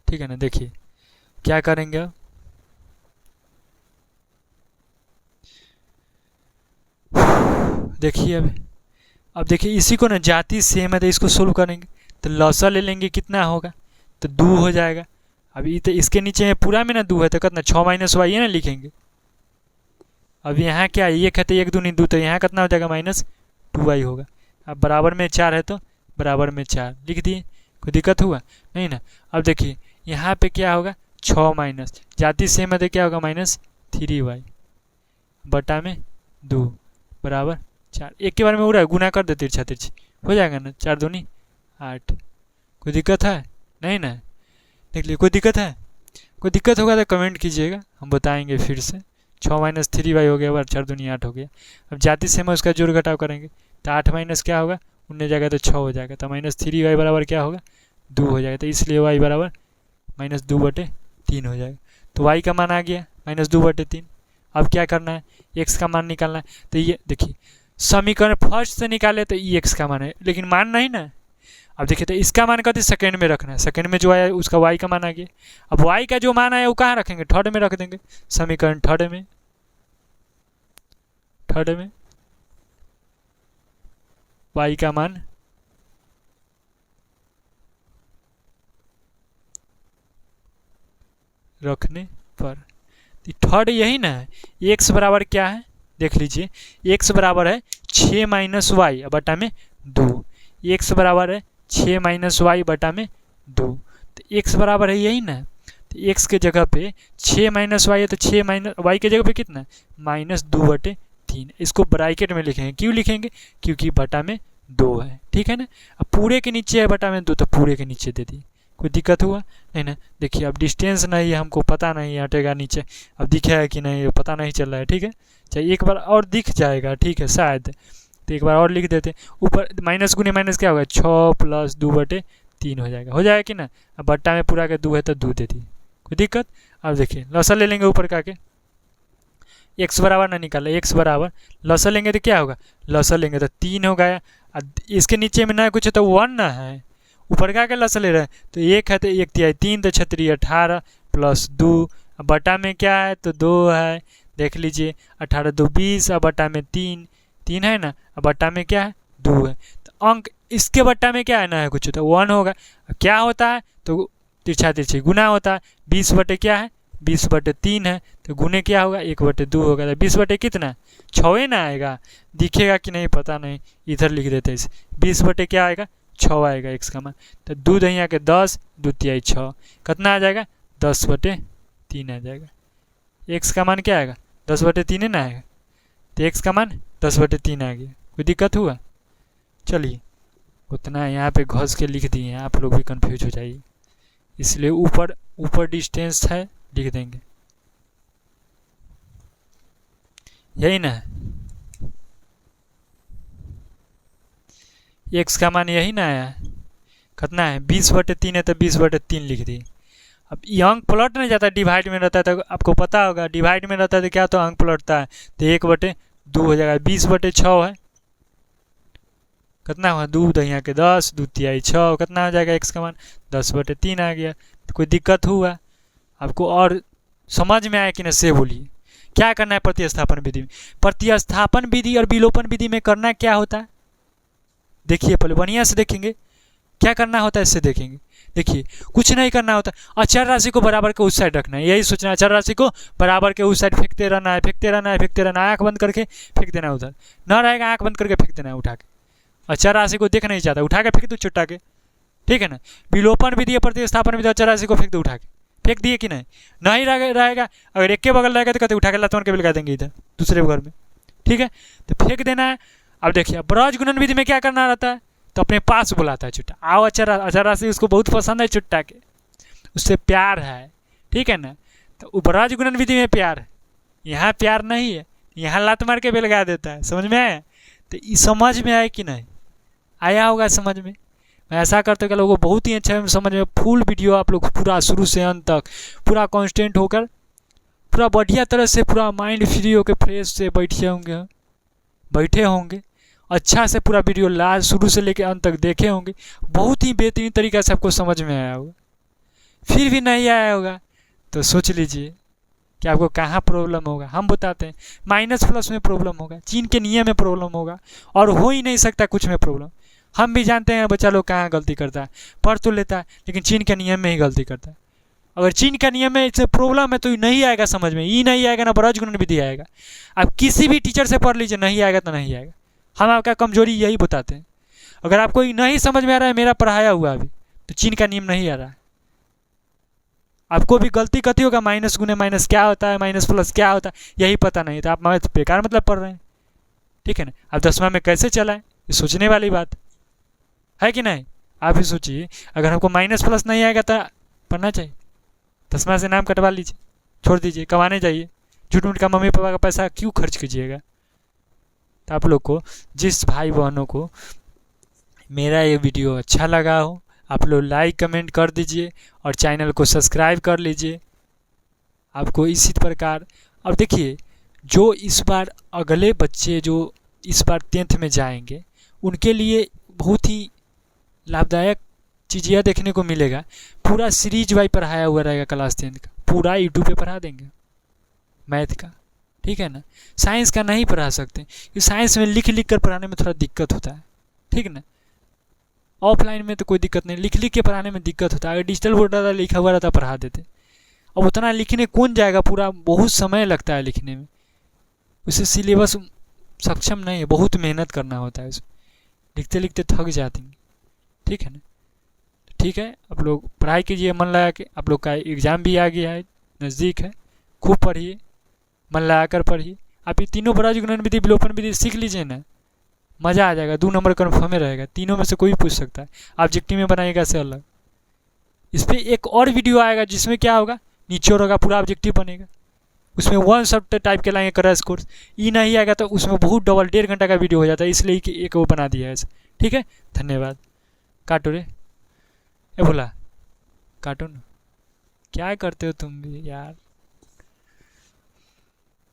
[SPEAKER 1] ठीक है ना। देखिए क्या करेंगे अब, देखिए अब देखिए इसी को ना जाति सेम है तो इसको सोल्व करेंगे, तो लसा ले लेंगे, कितना होगा, तो 2 हो जाएगा। अभी तो इसके नीचे में पूरा में ना 2 है तो कितना, 6 - y है ना लिखेंगे। अब यहाँ क्या है, 1 है तो 1 दूनी 2, तो यहाँ कितना हो जाएगा, -2y होगा। अब बराबर में 4 है तो बराबर में 4 लिख दिए, कोई दिक्कत हुआ नहीं ना। अब देखिए यहाँ पे क्या होगा, 6 जाति सेम है तो क्या होगा, -3y बटा में 2 बराबर 4। एक के बारे में उड़ा गुना कर दे, तिरछा तिरछी हो जाएगा ना, 4 दूनी 8। कोई दिक्कत है? नहीं ना, देख लीजिए कोई दिक्कत है? कोई दिक्कत होगा तो कमेंट कीजिएगा, हम बताएंगे फिर से। 6 - 3y हो गया, 4 दूनी 8 हो गया। अब जाति से हम उसका जोड़ घटाव करेंगे तो 8 माइनस क्या होगा, 19 जाएगा तो 6 हो जाएगा, तो -3y बराबर क्या होगा, 2 हो जाएगा। तो इसलिए y बराबर -2/3 हो जाएगा। तो y का मान आ गया -2/3। अब क्या करना है, x का मान निकालना है। तो ये देखिए समीकरण फर्स्ट से निकाले तो ई एक्स का मान है, लेकिन मान नहीं ना। अब देखिए तो इसका मान कहते सेकंड में रखना है, सेकंड में जो आया उसका y का मान आ गया। अब y का जो मान आया वो कहाँ रखेंगे, थर्ड में रख देंगे, समीकरण थर्ड में y का मान रखने पर थर्ड यही ना है। x बराबर क्या है, देख लीजिए x बराबर है 6 - y बटा में 2। x बराबर है 6 - y बटा में 2। तो x बराबर है यही ना, तो x के जगह पे 6 - y है तो 6 y के जगह पे कितना -2/3। इसको ब्रैकेट में लिखेंगे, क्यों लिखेंगे, क्योंकि बटा में 2 है, ठीक है ना। अब पूरे के नीचे है बटा में 2 तो पूरे के नीचे दे दी, कोई दिक्कत हुआ नहीं ना। देखिए अब डिस्टेंस नहीं है, हमको पता नहीं है हटेगा नीचे, अब दिखा है कि नहीं पता नहीं चल रहा है, ठीक है। चाहिए एक बार और दिख जाएगा, ठीक है शायद, तो एक बार और लिख देते। ऊपर माइनस गुने माइनस क्या होगा, 6 + 2/3 हो जाएगा कि ना। अब बट्टा में पूरा के 2 है तो 2 दे दी, कोई दिक्कत। अब देखिए लसा ले लेंगे ऊपर का के, x बराबर ना निकाले, x बराबर लसा लेंगे तो क्या होगा, लसा लेंगे तो 3 हो गया। इसके नीचे में ना कुछ है तो 1 ना है, ऊपर का लसा ले रहे हैं तो 1 है तो 1 तिहाई 3 तो 6 × 18 + 2। बटा में क्या है तो 2 है, देख लीजिए 18 × 2 = 20, अब बटा में 3 है ना, अब बटा में क्या है 2 है। तो अंक इसके बट्टा में क्या है ना है कुछ तो 1 होगा। क्या होता है तो तिरछा तिरछी गुना होता है, 20 बटे क्या है 20/3 है, तो गुने क्या होगा 1/2 होगा। तो 20 बटे कितना 6 ना आएगा, दिखेगा कि नहीं पता नहीं, इधर लिख देते इसे 20 बटे क्या आएगा 6 आएगा x का मान। तो 2 दहिया के 10, 2 तिहाई 6, कितना आ जाएगा 10/3 आ जाएगा। x का मान क्या आएगा 10/3 ना आएगा, तो x का मान 10/3 आ गया। कोई दिक्कत हुआ, चलिए उतना यहाँ पे घस के लिख दिए हैं, आप लोग भी कंफ्यूज हो जाइए, इसलिए ऊपर डिस्टेंस है लिख देंगे, यही ना x का मान यही ना आया, कितना है 20/3 है तो 20/3 लिख दिए। अब ये अंक पलट नहीं जाता, डिवाइड में रहता है तो आपको पता होगा, डिवाइड में रहता है तो क्या तो अंक पलटता है, तो 1/2 हो जाएगा। 20/6 है, कितना हुआ 2 दहिया के 10, 2 तिहाई 6, कितना हो जाएगा x का मान 10/3 आ गया। तो कोई दिक्कत हुआ आपको और समझ में आया कि नहीं से बोलिए। क्या करना है प्रतिस्थापन विधि में, प्रतिस्थापन विधि और विलोपन विधि में करना क्या होता है, देखिए पहले बढ़िया से देखेंगे क्या करना होता है, इससे देखेंगे। देखिए कुछ नहीं करना होता, अचर राशि को बराबर के उस साइड रखना है, यही सोचना है, अचर राशि को बराबर के उस साइड फेंकते रहना है, फेंकते रहना है, फेंकते रहना है, आँख बंद करके फेंक देना है, उधर न रहेगा आँख बंद करके फेंक देना है उठा के। अचर राशि को देख नहीं चाहता उठा के फेंक दो चुट्टा के, ठीक है ना। विलोपन विधि या प्रतिस्थापन विधि अचर राशि को फेंक दो उठा के, फेंक दिए कि नहीं, नहीं रहेगा। अगर एक के बगल रहेगा तो कहते उठा के लतवन के लगा देंगे इधर दूसरे बगल में, ठीक है, तो फेंक देना है। अब देखिए ब्रज गुणन विधि में क्या करना रहता है, तो अपने पास बुलाता है चुट्टा, आओ अचर राशि उसको बहुत पसंद है चुट्टा के, उससे प्यार है, ठीक है ना। तो ब्रज गुणन विधि में प्यार है, यहाँ प्यार नहीं है, यहाँ लात मार के बेलगा देता है, समझ में आया। तो ये समझ में आया कि नहीं आया होगा समझ में। मैं ऐसा करते कि लोगों को बहुत ही अच्छा समझ में, फुल वीडियो आप लोग पूरा शुरू से अंत तक पूरा कॉन्स्टेंट होकर पूरा बढ़िया तरह से पूरा माइंड फ्री होकर फ्रेश से बैठे होंगे अच्छा से पूरा वीडियो लास्ट शुरू से लेकर अंत तक देखे होंगे, बहुत ही बेहतरीन तरीक़ा से आपको समझ में आया होगा। फिर भी नहीं आया होगा तो सोच लीजिए कि आपको कहाँ प्रॉब्लम होगा, हम बताते हैं। माइनस प्लस में प्रॉब्लम होगा, चीन के नियम में प्रॉब्लम होगा, और हो ही नहीं सकता कुछ में प्रॉब्लम। हम भी जानते हैं बच्चा लोग कहाँ गलती करता है, पढ़ तो लेता है लेकिन चीन के नियम में ही गलती करता है। अगर चीन का नियम में इससे प्रॉब्लम है तो नहीं आएगा समझ में, ये नहीं आएगा ना ब्रज गुणन विधि आएगा। आप किसी भी टीचर से पढ़ लीजिए, नहीं आएगा तो नहीं आएगा। हम आपका कमजोरी यही बताते हैं। अगर आपको नहीं समझ में आ रहा है मेरा पढ़ाया हुआ अभी, तो चीन का नियम नहीं आ रहा है, आपको भी गलती कथी होगा, माइनस गुने माइनस क्या होता है, माइनस प्लस क्या होता है यही पता नहीं, तो आप मैथ बेकार मतलब पढ़ रहे हैं, ठीक है ना। आप 10वां में कैसे चलाएं, ये सोचने वाली बात। है कि नहीं? आप ही सोचिए, अगर हमको माइनस प्लस नहीं आएगा तो पढ़ना चाहिए? 10वां से नाम कटवा लीजिए, छोड़ दीजिए, कमाने जाइए, झूठ मूठ का मम्मी पापा का पैसा क्यों खर्च कीजिएगा? तो आप लोग को, जिस भाई बहनों को मेरा ये वीडियो अच्छा लगा हो, आप लोग लाइक कमेंट कर दीजिए और चैनल को सब्सक्राइब कर लीजिए। आपको इसी प्रकार, अब देखिए, जो इस बार अगले बच्चे जो इस बार 10th में जाएंगे, उनके लिए बहुत ही लाभदायक चीज़ यह देखने को मिलेगा, पूरा सीरीज वाइज पढ़ाया हुआ रहेगा क्लास 10th का, पूरा यूट्यूब पे पढ़ा देंगे मैथ का, ठीक है ना? साइंस का नहीं पढ़ा सकते, क्योंकि साइंस में लिख लिख कर पढ़ाने में थोड़ा दिक्कत होता है, ठीक है ना? ऑफलाइन में तो कोई दिक्कत नहीं, लिख लिख के पढ़ाने में दिक्कत होता है। अगर डिजिटल बोर्ड रहता, लिखा हुआ रहता, पढ़ा देते। अब उतना लिखने कौन जाएगा, पूरा बहुत समय लगता है लिखने में, उसे सिलेबस सक्षम नहीं है, बहुत मेहनत करना होता है, उसे लिखते लिखते थक जाते हैं, ठीक है ना? ठीक है, आप लोग पढ़ाई कीजिए मन लगा के, आप लोग का एग्ज़ाम भी आ गया है, नज़दीक है, खूब पढ़िए, मन लगा कर पढ़िए। आप ये तीनों ब्रज गुणन विधि विलोपन विधि सीख लीजिए ना, मज़ा आ जाएगा, 2 नंबर कन्फर्म रहेगा, तीनों में से कोई पूछ सकता है। ऑब्जेक्टिव में बनाइएगा से अलग, इस पर एक और वीडियो आएगा जिसमें क्या होगा, निचोड़ होगा, पूरा ऑब्जेक्टिव बनेगा, उसमें 1 शॉट टाइप के लाएंगे क्रैश कोर्स। ये नहीं आएगा तो उसमें बहुत डबल 1.5 घंटा का वीडियो हो जाता है, इसलिए कि एक वो बना दिया है ऐसे, ठीक है? धन्यवाद। काटो रे, ए भोला, काटो ना, क्या करते हो तुम भी यार।